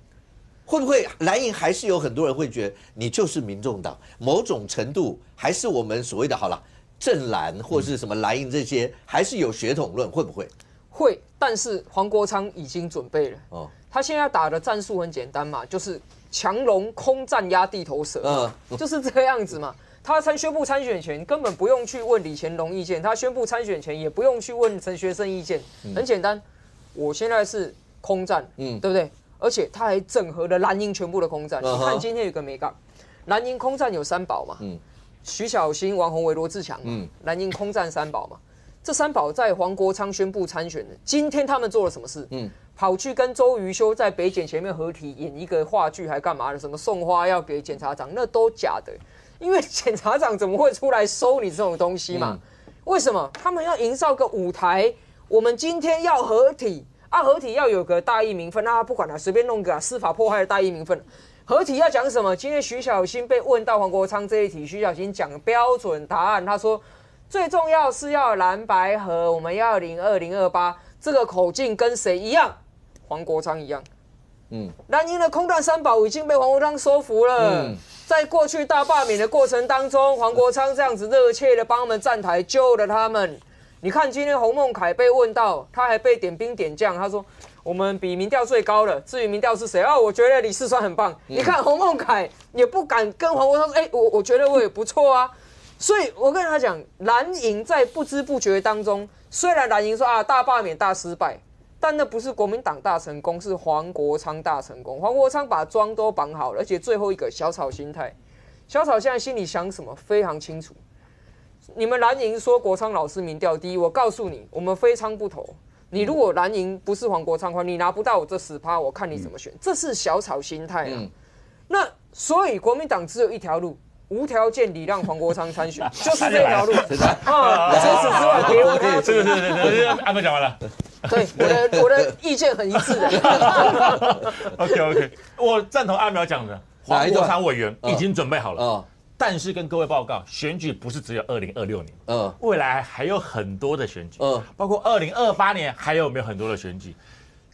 A: 会不会蓝营还是有很多人会觉得你就是民众党，某种程度还是我们所谓的好了正蓝或是什么蓝营这些，还是有血统论？会不会？
G: 会，但是黄国昌已经准备了。哦，他现在打的战术很简单嘛，就是强龙空战压地头蛇，就是这个样子嘛。他宣布参选前根本不用去问李乾隆意见，他宣布参选前也不用去问陈学圣意见，很简单，我现在是。空战，对不对？而且他还整合了蓝营全部的空战。你看今天有个美港，蓝营空战有3宝嘛，徐小新、王宏伟、罗志强嘛，蓝营空战3宝嘛。这3宝在黄国昌宣布参选的今天，他们做了什么事？跑去跟周瑜修在北检前面合体演一个话剧，还干嘛的？什么送花要给检察长，那都假的。因为检察长怎么会出来收你这种东西嘛？为什么？他们要营造个舞台，我们今天要合体。合体要有个大义名分，那他不管了，随便弄个司法迫害的大义名分。合体要讲什么？今天徐小新被问到黄国昌这一题，徐小新讲标准答案，他说最重要是要蓝白合，我们要02-028，这个口径跟谁一样？黄国昌一样。蓝营的空战3宝已经被黄国昌收服了。在过去大罢免的过程当中，黄国昌这样子热切的帮他们站台，救了他们。你看今天洪孟凯被问到，他还被点兵点将，他说我们比民调最高了，至于民调是谁啊？我觉得李世川很棒。你看洪孟凯也不敢跟黄国昌说，我觉得我也不错啊。所以我跟他讲，蓝营在不知不觉当中，虽然蓝营说啊大罢免大失败，但那不是国民党大成功，是黄国昌大成功。黄国昌把桩都绑好了，而且最后一个小草心态，小草现在心里想什么非常清楚。你们蓝营说国昌老师民调低，我告诉你，我们非昌不投。你如果蓝营不是黄国昌的话，你拿不到我这10%，我看你怎么选。这是小草心态啊。那所以国民党只有一条路，无条件礼让黄国昌参选，就是这条路啊。除此之外别无他。
E: 是，阿哥讲完了。
G: 对，我的意见很一致的。
E: OK， 我赞同阿苗讲的，黄国昌委员已经准备好了。但是跟各位报告，选举不是只有2026年，未来还有很多的选举，包括2028年还有没有很多的选举。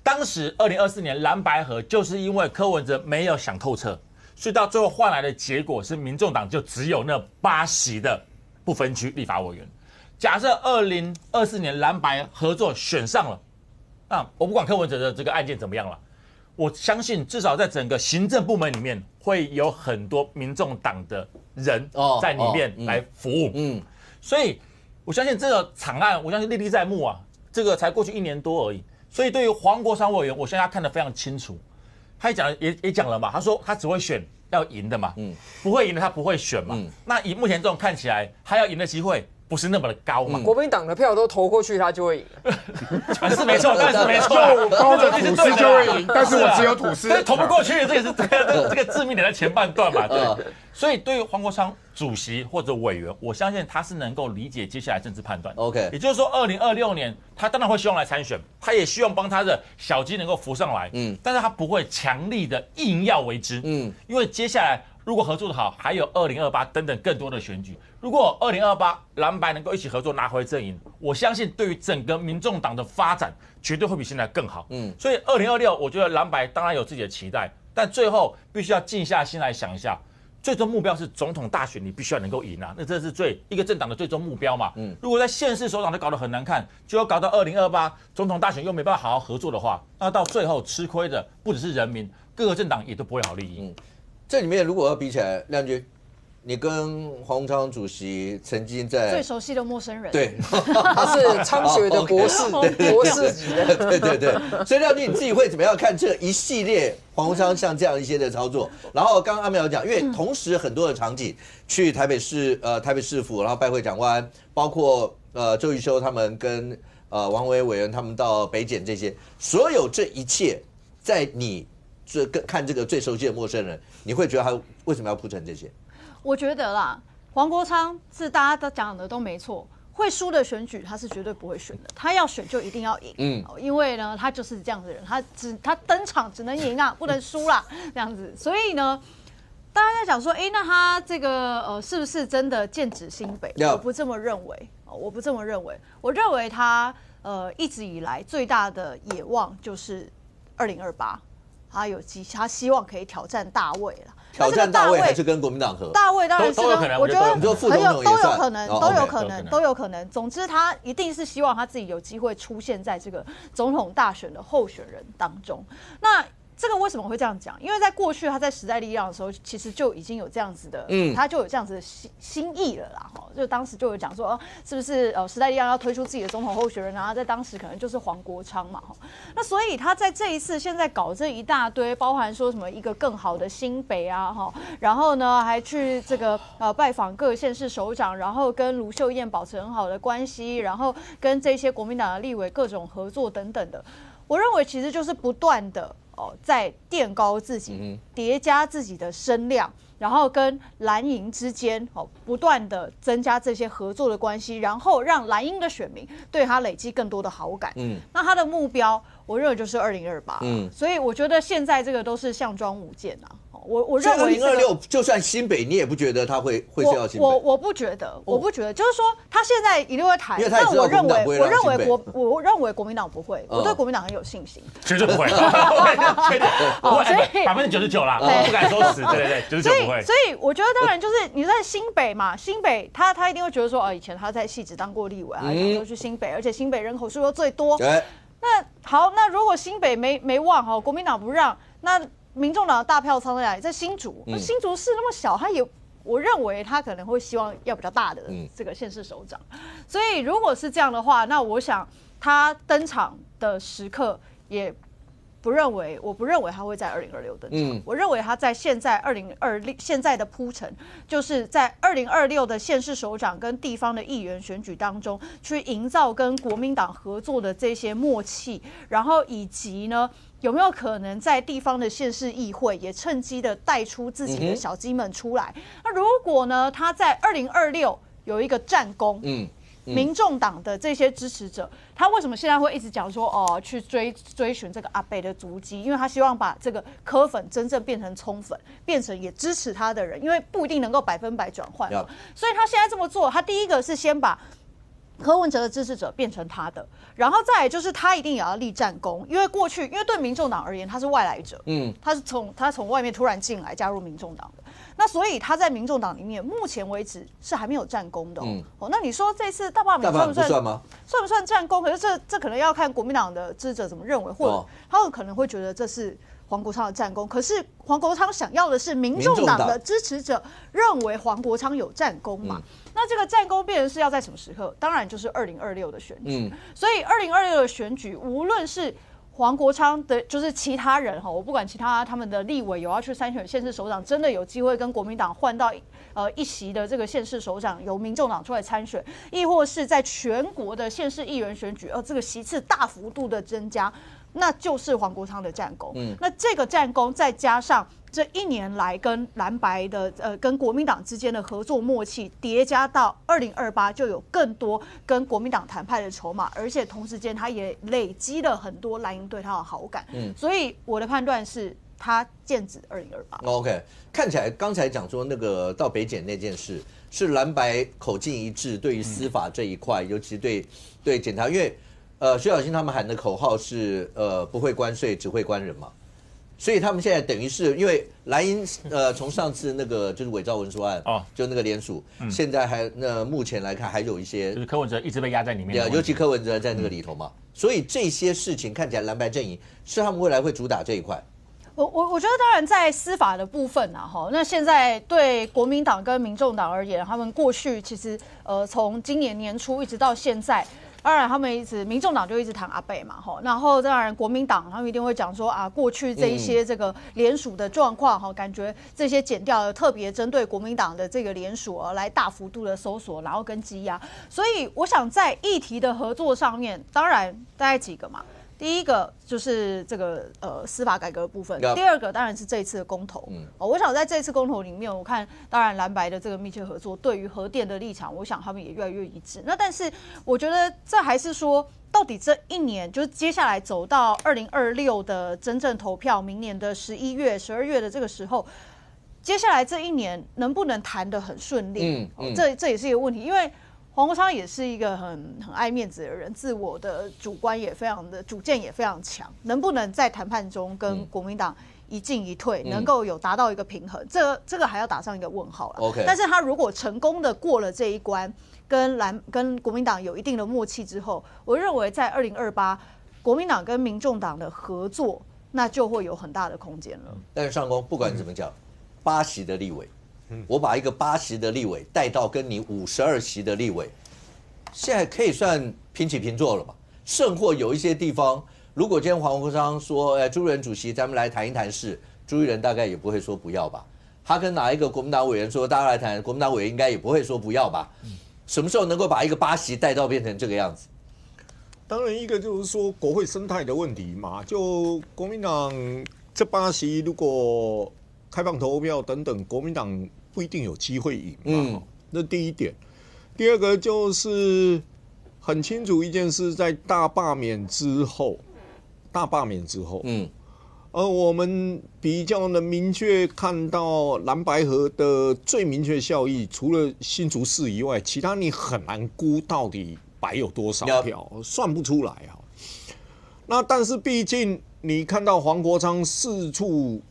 E: 当时2024年蓝白合就是因为柯文哲没有想透彻，所以到最后换来的结果是民众党就只有那8席的不分区立法委员。假设2024年蓝白合作选上了，那我不管柯文哲的这个案件怎么样了，我相信至少在整个行政部门里面会有很多民众党的人在里面来服务，所以我相信这个惨案，我相信历历在目啊，这个才过去1年多而已。所以对于黄国昌委员，我相信他看得非常清楚，他也讲了嘛，他说他只会选要赢的嘛，不会赢的他不会选嘛。那以目前这种看起来，他要赢的机会不是那么的高嘛。
G: 国民党的票都投过去，他就会赢
E: 了。是没错，但是没错，
D: 包着吐司就会赢，但是我只有吐司，
E: 投不过去，这也是这个致命点在前半段嘛，对。所以对于黄国昌主席或者委员，我相信他是能够理解接下来政治判断。
A: OK，
E: 也就是说，2026年他当然会希望来参选，他也希望帮他的小鸡能够浮上来，但是他不会强力的硬要为之，因为接下来如果合作的好，还有2028等等更多的选举。如果2028蓝白能够一起合作拿回阵营，我相信对于整个民众党的发展绝对会比现在更好。所以2026，我觉得蓝白当然有自己的期待，但最后必须要静下心来想一下。最终目标是总统大选，你必须要能够赢啊！那这是一个政党的最终目标嘛。如果在县市首长都搞得很难看，就要搞到2028总统大选又没办法好好合作的话，那到最后吃亏的不只是人民，各个政党也都不会好利益。
A: 这里面如果要比起来，亮君，你跟黄鸿昌主席曾经在
F: 最熟悉的陌生人，
A: 对，
G: 他是昌学的博士，博士级的，
A: 对。所以亮君你自己会怎么样看这一系列黄鸿昌像这样一些的操作？然后刚刚阿苗讲，因为同时很多的场景去台北市府，然后拜会长官，包括周瑜修他们跟王伟委员他们到北检这些，所有这一切，在你看这个最熟悉的陌生人，你会觉得他为什么要铺陈这些？
F: 我觉得啦，黄国昌是大家都讲的都没错，会输的选举他是绝对不会选的，他要选就一定要赢，因为呢他就是这样的人，他登场只能赢啊，不能输啦，这样子，所以呢，大家在讲说，那他这个是不是真的剑指新北？我不这么认为，我认为他一直以来最大的野望就是2028，他希望可以挑战大卫了。
A: 挑战大卫还是跟国民党合？
F: 大卫当然是
E: 都有可能，
F: 我觉得
A: 你说副总统也算，
F: 都有可能。总之，他一定是希望他自己有机会出现在这个总统大选的候选人当中。那这个为什么会这样讲？因为在过去他在时代力量的时候，其实就已经有这样子的，他就有这样子的心意了啦。就当时就有讲说，是不是时代力量要推出自己的总统候选人啊？在当时可能就是黄国昌嘛。那所以他在这一次现在搞这一大堆，包含说什么一个更好的新北啊，然后呢还去这个拜访各县市首长，然后跟卢秀燕保持很好的关系，然后跟这些国民党的立委各种合作等等的。我认为其实就是不断的在垫高自己，叠加自己的声量，然后跟蓝营之间不断的增加这些合作的关系，然后让蓝营的选民对他累积更多的好感。那他的目标，我认为就是2028。所以我觉得现在这个都是项庄舞剑啊。我认为
A: 2026就算新北，你也不觉得他会是要新北？
F: 我不觉得，就是说他现在一定会谈，但我认为国民党不会，我对国民党很有信心，
E: 绝对不会，确定，99%啦，不敢说10，对，99%不会。
F: 所以我觉得当然就是你在新北嘛，新北他一定会觉得说，以前他在汐止当过立委啊，就去新北，而且新北人口数又最多。那好，那如果新北没望国民党不让，那民众党的大票仓在哪里？在新竹。那新竹市那么小，我认为他可能会希望要比较大的这个县市首长。所以如果是这样的话，那我想他登场的时刻也我不认为他会在2026登场。我认为他在现在现在的铺陈，就是在2026的县市首长跟地方的议员选举当中，去营造跟国民党合作的这些默契，然后以及呢，有没有可能在地方的县市议会也趁机的带出自己的小鸡们出来？那如果呢，他在2026有一个战功，民众党的这些支持者，他为什么现在会一直讲说去追寻这个阿北的足迹？因为他希望把这个柯粉真正变成葱粉，变成也支持他的人，因为不一定能够100%转换嘛。所以他现在这么做，他第一个是先把柯文哲的支持者变成他的，然后再来就是他一定也要立战功，因为对民众党而言他是外来者，他从外面突然进来加入民众党的，那所以他在民众党里面目前为止是还没有战功的那你说这次大罢免算不算战功？可是这可能要看国民党的支持者怎么认为，或者他们可能会觉得这是黄国昌的战功，可是黄国昌想要的是民众党的支持者认为黄国昌有战功嘛？那这个战功变成是要在什么时刻？当然就是2026的选举。所以2026的选举，无论是黄国昌的，就是其他人我不管其他他们的立委有要去参选县市首长，真的有机会跟国民党换到一席的这个县市首长，由民众党出来参选，亦或是在全国的县市议员选举，这个席次大幅度的增加。那就是黄国昌的战功。那这个战功再加上这1年来跟蓝白的跟国民党之间的合作默契，叠加到2028就有更多跟国民党谈判的筹码，而且同时间他也累积了很多蓝营对他的好感。所以我的判断是，它剑指2028。
A: OK， 看起来刚才讲说那个到北检那件事是蓝白口径一致，对于司法这一块，尤其对检察，因为徐小新他们喊的口号是不会关税，只会关人嘛。所以他们现在等于是因为蓝营从上次那个就是伪造文书案就那个联署，现在目前来看还有一些
E: 就是柯文哲一直被压在里面，
A: 尤其柯文哲在那个里头嘛，所以这些事情看起来蓝白阵营是他们未来会主打这一块。
F: 我觉得当然在司法的部分啊，那现在对国民党跟民众党而言，他们过去其实从今年年初一直到现在。当然，他们民众党就一直谈阿北嘛，然后当然国民党他们一定会讲说啊，过去这一些这个联署的状况感觉这些检调特别针对国民党的这个联署来大幅度的搜索，然后跟羁押，所以我想在议题的合作上面，当然大概几个嘛。第一个就是这个司法改革的部分，第二个当然是这一次的公投。我想在这一次公投里面，我看当然蓝白的这个密切合作，对于核电的立场，我想他们也越来越一致。那但是我觉得这还是说，到底这一年就是接下来走到2026的真正投票，明年的11月、12月的这个时候，接下来这一年能不能谈得很顺利？这也是一个问题，因为黄国昌也是一个很爱面子的人，自我的主观也非常的主见也非常强，能不能在谈判中跟国民党一进一退，能够有达到一个平衡，这个还要打上一个问号了。
A: OK，
F: 但是他如果成功的过了这一关，跟国民党有一定的默契之后，我认为在2028国民党跟民众党的合作，那就会有很大的空间了。
A: 但是上公不管怎么讲，8席的立委。我把一个8席的立委带到跟你52席的立委，现在可以算平起平坐了吧？甚或有一些地方，如果今天黄国昌说，朱立伦主席，咱们来谈一谈事，朱立伦大概也不会说不要吧？他跟哪一个国民党委员说，大家来谈，国民党委员应该也不会说不要吧？什么时候能够把一个8席带到变成这个样子？
C: 当然，一个就是说国会生态的问题嘛，就国民党这8席如果开放投票等等，国民党不一定有机会赢嘛。那第一点，第二个就是很清楚一件事，在大罢免之后，我们比较能明确看到蓝白合的最明确效益，除了新竹市以外，其他你很难估到底白有多少票，算不出来哈。那但是毕竟你看到黄国昌四处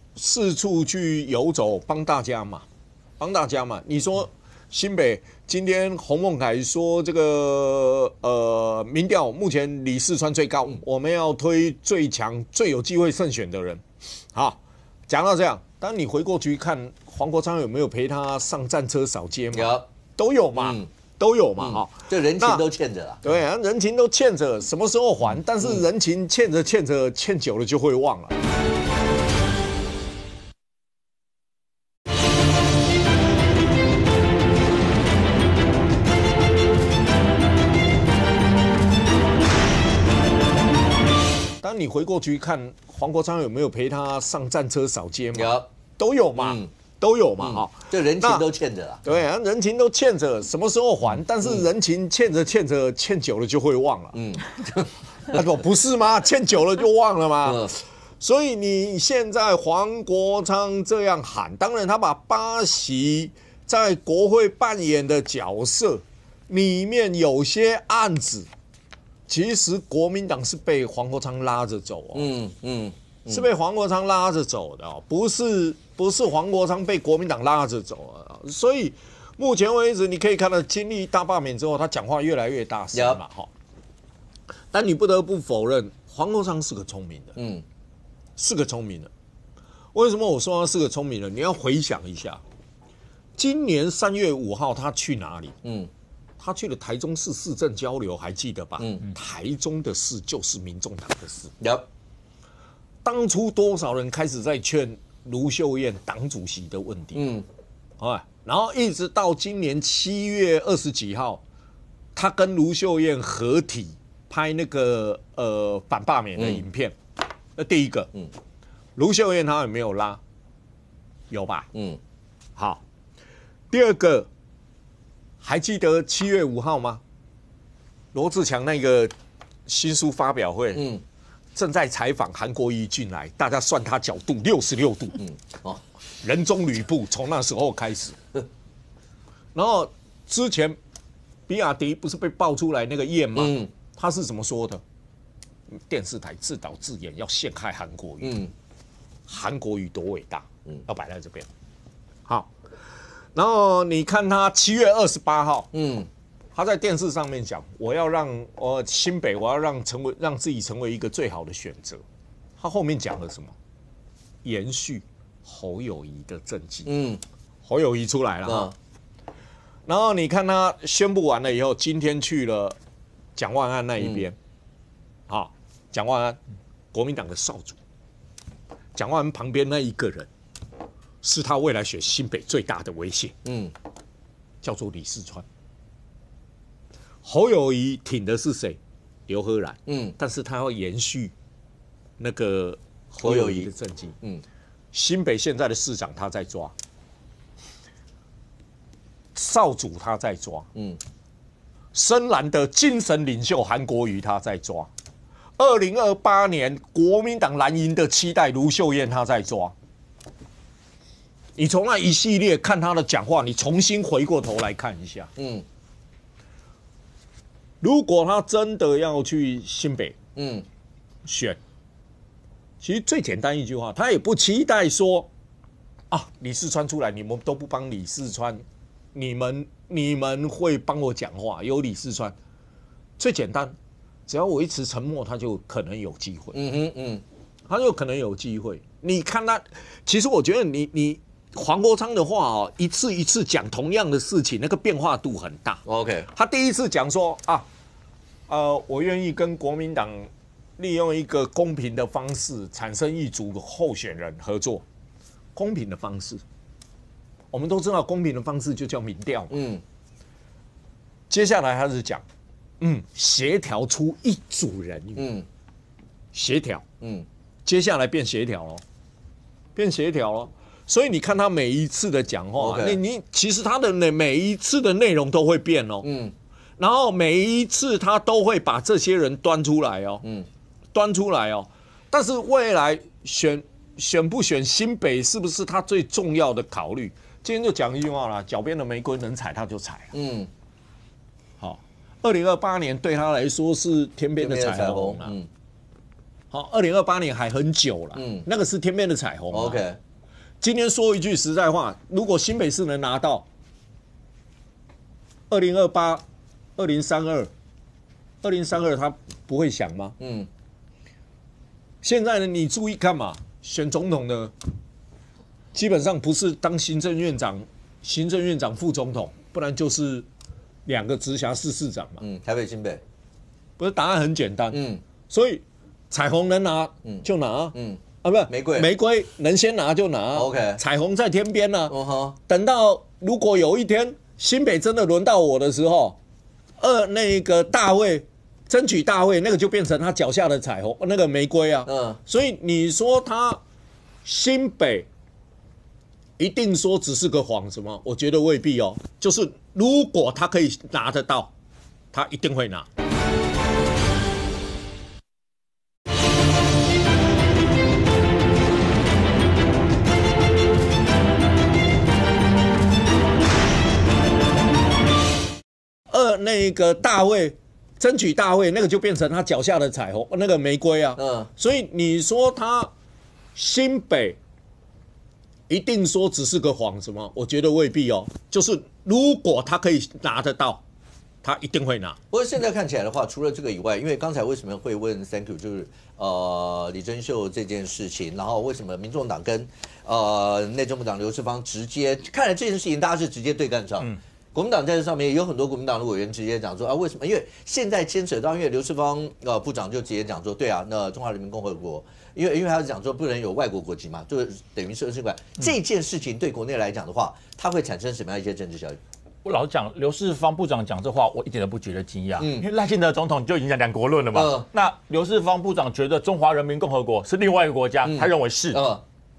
C: 去游走，帮大家嘛。你说新北今天洪孟凯说这个民调目前李四川最高，我们要推最强、最有机会胜选的人。好，讲到这样，当你回过去看黄国昌有没有陪他上战车扫街嘛？都有嘛。都有嘛，哈，
A: 这人情都欠着啊。
C: 对啊，人情都欠着，什么时候还？但是人情欠着，欠久了就会忘了。当你回过去看黄国昌有没有陪他上战车扫街嘛？都有嘛。都有嘛，哈，
A: 这人情都欠着啊。
C: 对啊，人情都欠着，什么时候还？但是人情欠着，欠久了就会忘了。不是吗？欠久了就忘了吗？所以你现在黄国昌这样喊，当然他把8席在国会扮演的角色里面有些案子，其实国民党是被黄国昌拉着走哦。是被黄国昌拉着走的哦，不是黄国昌被国民党拉着走啊。所以目前为止，你可以看到经历大罢免之后，他讲话越来越大声嘛，哈。但你不得不否认，黄国昌是个聪明的，是个聪明的。为什么我说他是个聪明人？你要回想一下，今年3月5号他去哪里？他去了台中市市政交流，还记得吧？台中的事就是民众党的事。当初多少人开始在劝卢秀燕党主席的问题？然后一直到今年7月20几号，他跟卢秀燕合体拍那个反罢免的影片。那第一个，卢秀燕他有没有拉？有吧？好。第二个，还记得7月5号吗？罗志强那个新书发表会，正在采访韩国瑜进来，大家算他角度66度，人中吕布，从那时候开始。然后之前比亚迪不是被爆出来那个验吗？他是怎么说的？电视台自导自演要陷害韩国瑜，韩国瑜多伟大，要摆在这边。好，然后你看他7月28号，他在电视上面讲，我要让新北，我要让自己成为一个最好的选择。他后面讲了什么？延续侯友宜的政绩。侯友宜出来了。然后你看他宣布完了以后，今天去了蒋万安那一边。好，蒋万安，国民党的少主。蒋万安旁边那一个人，是他未来选新北最大的威胁。叫做李四川。侯友宜挺的是谁？刘荷兰。但是他要延续那个侯友宜的政绩。新北现在的市长他在抓，少主他在抓。深蓝的精神领袖韩国瑜他在抓。2028年国民党蓝营的期待卢秀燕他在抓。你从那一系列看他的讲话，你重新回过头来看一下。如果他真的要去新北，选，其实最简单一句话，他也不期待说，李四川出来，你们都不帮李四川，你们会帮我讲话，有李四川，最简单，只要维持沉默，他就可能有机会。他就可能有机会。你看他，其实我觉得你黄国昌的话一次一次讲同样的事情，那个变化度很大。
A: OK，
C: 他第一次讲说我愿意跟国民党利用一个公平的方式产生一组候选人合作，公平的方式，我们都知道公平的方式就叫民调嘛。接下来他是讲，协调出一组人，协调，接下来变协调了，变协调了。所以你看他每一次的讲话，你其实他的每一次的内容都会变哦，然后每一次他都会把这些人端出来哦，端出来哦。但是未来选不选新北是不是他最重要的考虑？今天就讲一句话啦，脚边的玫瑰能采他就采。好，2028年对他来说是天边的彩虹啦。好，2028年还很久了，那个是天边的彩虹。
A: OK。
C: 今天说一句实在话，如果新北市能拿到2028、2032，他不会想吗？现在呢，你注意看嘛，选总统的基本上不是当行政院长、副总统，不然就是2个直辖市市长嘛。
A: 台北、新北，
C: 不是答案很简单。所以彩虹能拿就拿。不是玫瑰能先拿就拿。
A: OK，
C: 彩虹在天边呢。等到如果有一天新北真的轮到我的时候，那个大卫争取大卫，那个就变成他脚下的彩虹，那个玫瑰啊。所以你说他新北一定说只是个幌子吗？我觉得未必哦。就是如果他可以拿得到，他一定会拿。那个大卫争取大卫，那个就变成他脚下的彩虹，那个玫瑰啊。所以你说他新北一定说只是个幌子吗？我觉得未必哦。就是如果他可以拿得到，他一定会拿。
A: 不过现在看起来的话，除了这个以外，因为刚才为什么会问 Thank you， 就是李珍秀这件事情，然后为什么民众党跟内政部长刘世芳直接看来这件事情，大家是直接对干上。国民党在这上面有很多国民党的委员直接讲说为什么？因为现在牵扯到，因为刘世芳部长就直接讲说，对啊，那中华人民共和国，因为他是讲说不能有外国国籍嘛，就是等于是这件事情对国内来讲的话，它会产生什么样一些政治效应？
E: 我老实讲，刘世芳部长讲这话，我一点都不觉得惊讶，因为赖清德总统就已经讲2国论了嘛。那刘世芳部长觉得中华人民共和国是另外一个国家，他认为是，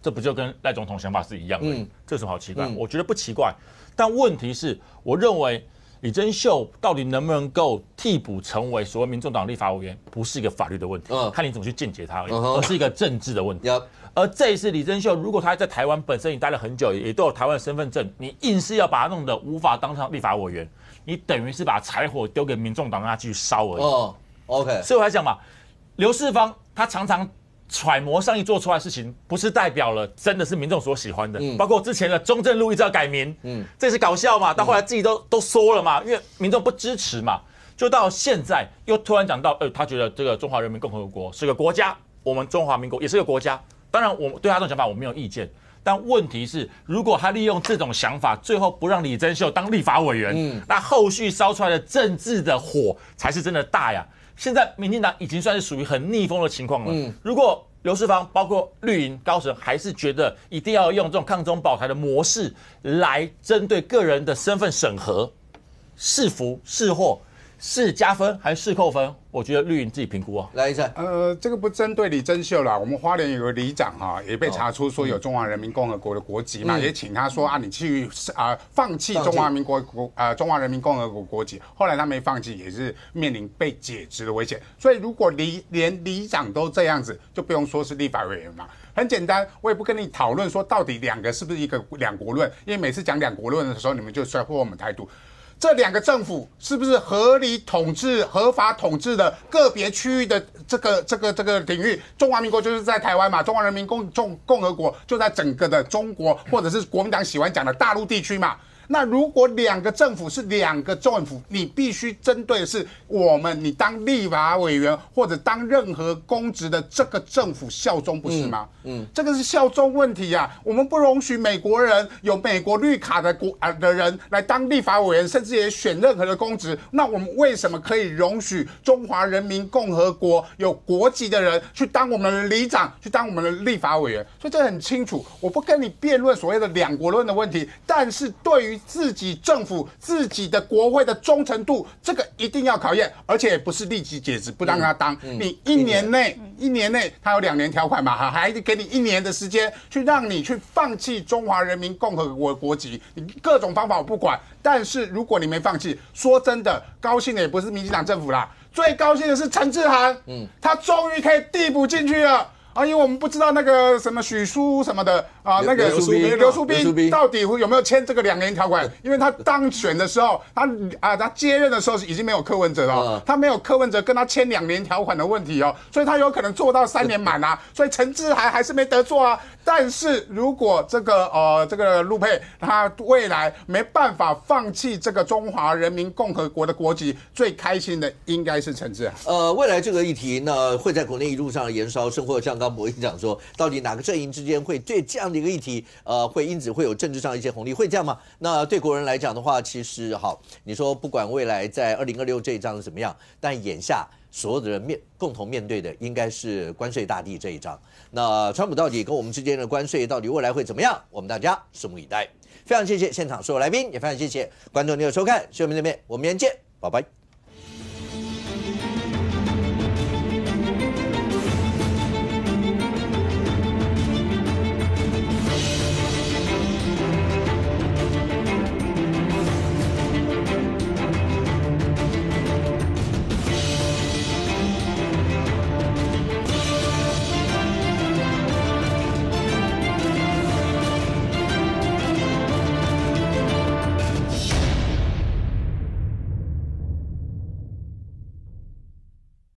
E: 这不就跟赖总统想法是一样的？这有什么好奇怪？我觉得不奇怪。但问题是，我认为李珍秀到底能不能够替补成为所谓民众党立法委员，不是一个法律的问题，看你怎么去见解它而已，而是一个政治的问题。而这一次李珍秀，如果他在台湾本身已经待了很久，也都有台湾的身份证，你硬是要把他弄得无法当上立法委员，你等于是把柴火丢给民众党，让他继续烧而已。
A: OK，
E: 所以我还讲嘛，刘世芳他常常揣摩上意做出来的事情，不是代表了真的是民众所喜欢的。包括之前的中正路一直要改名，这是搞笑嘛？到后来自己都说了嘛，因为民众不支持嘛。就到现在又突然讲到，他觉得这个中华人民共和国是个国家，我们中华民国也是个国家。当然，我对他这种想法我没有意见，但问题是，如果他利用这种想法，最后不让李珍秀当立法委员，那后续烧出来的政治的火才是真的大呀。现在民进党已经算是属于很逆风的情况了。如果刘世芳包括绿营高层还是觉得一定要用这种抗中保台的模式来针对个人的身份审核，是福是祸，是加分还是扣分？我觉得绿营自己评估哦。
A: 来一下，
D: 这个不针对李珍秀啦，我们花莲有个里长哈，也被查出说有中华人民共和国的国籍嘛，也请他说啊，你去放弃中华人民共和国国籍。后来他没放弃，也是面临被解职的危险。所以如果连里长都这样子，就不用说是立法委员嘛。很简单，我也不跟你讨论说到底两个是不是一个两国论，因为每次讲两国论的时候，你们就甩破我们态度。这两个政府是不是合理统治、合法统治的个别区域的这个领域？中华民国就是在台湾嘛，中华人民共和国就在整个的中国，或者是国民党喜欢讲的大陆地区嘛。那如果两个政府是两个政府，你必须针对的是你当立法委员或者当任何公职的这个政府效忠，不是吗？这个是效忠问题啊。我们不容许美国人有美国绿卡的人来当立法委员，甚至也选任何的公职。那我们为什么可以容许中华人民共和国有国籍的人去当我们的里长，去当我们的立法委员？所以这很清楚，我不跟你辩论所谓的两国论的问题，但是对于自己政府、自己的国会的忠诚度，这个一定要考验，而且不是立即解职，不让他当。你一年内，他有2年条款嘛，还给你1年的时间，让你去放弃中华人民共和国国籍。你各种方法我不管，但是如果你没放弃，说真的，高兴的也不是民进党政府啦，最高兴的是陈志涵，他终于可以递补进去了。因为我们不知道那个什么许淑什么的那个刘淑彬到底有没有签这个2年条款？因为他当选的时候，他接任的时候已经没有柯文哲了，他没有柯文哲跟他签2年条款的问题哦，所以他有可能做到3年满啊，所以陈志涵还是没得做啊。但是如果这个陆配他未来没办法放弃这个中华人民共和国的国籍，最开心的应该是陈志涵。
A: 未来这个议题呢会在国内一路上延烧，甚或像刚博弈讲说，到底哪个阵营之间会对这样的一个议题，会因此会有政治上一些红利，会这样吗？那对国人来讲的话，其实好，你说不管未来在2026这一章是怎么样，但眼下所有的人共同面对的应该是关税大地这一章。那川普到底跟我们之间的关税到底未来会怎么样？我们大家拭目以待。非常谢谢现场所有来宾，也非常谢谢观众朋友的收看，谢谢我们这边，我们明天见，拜拜。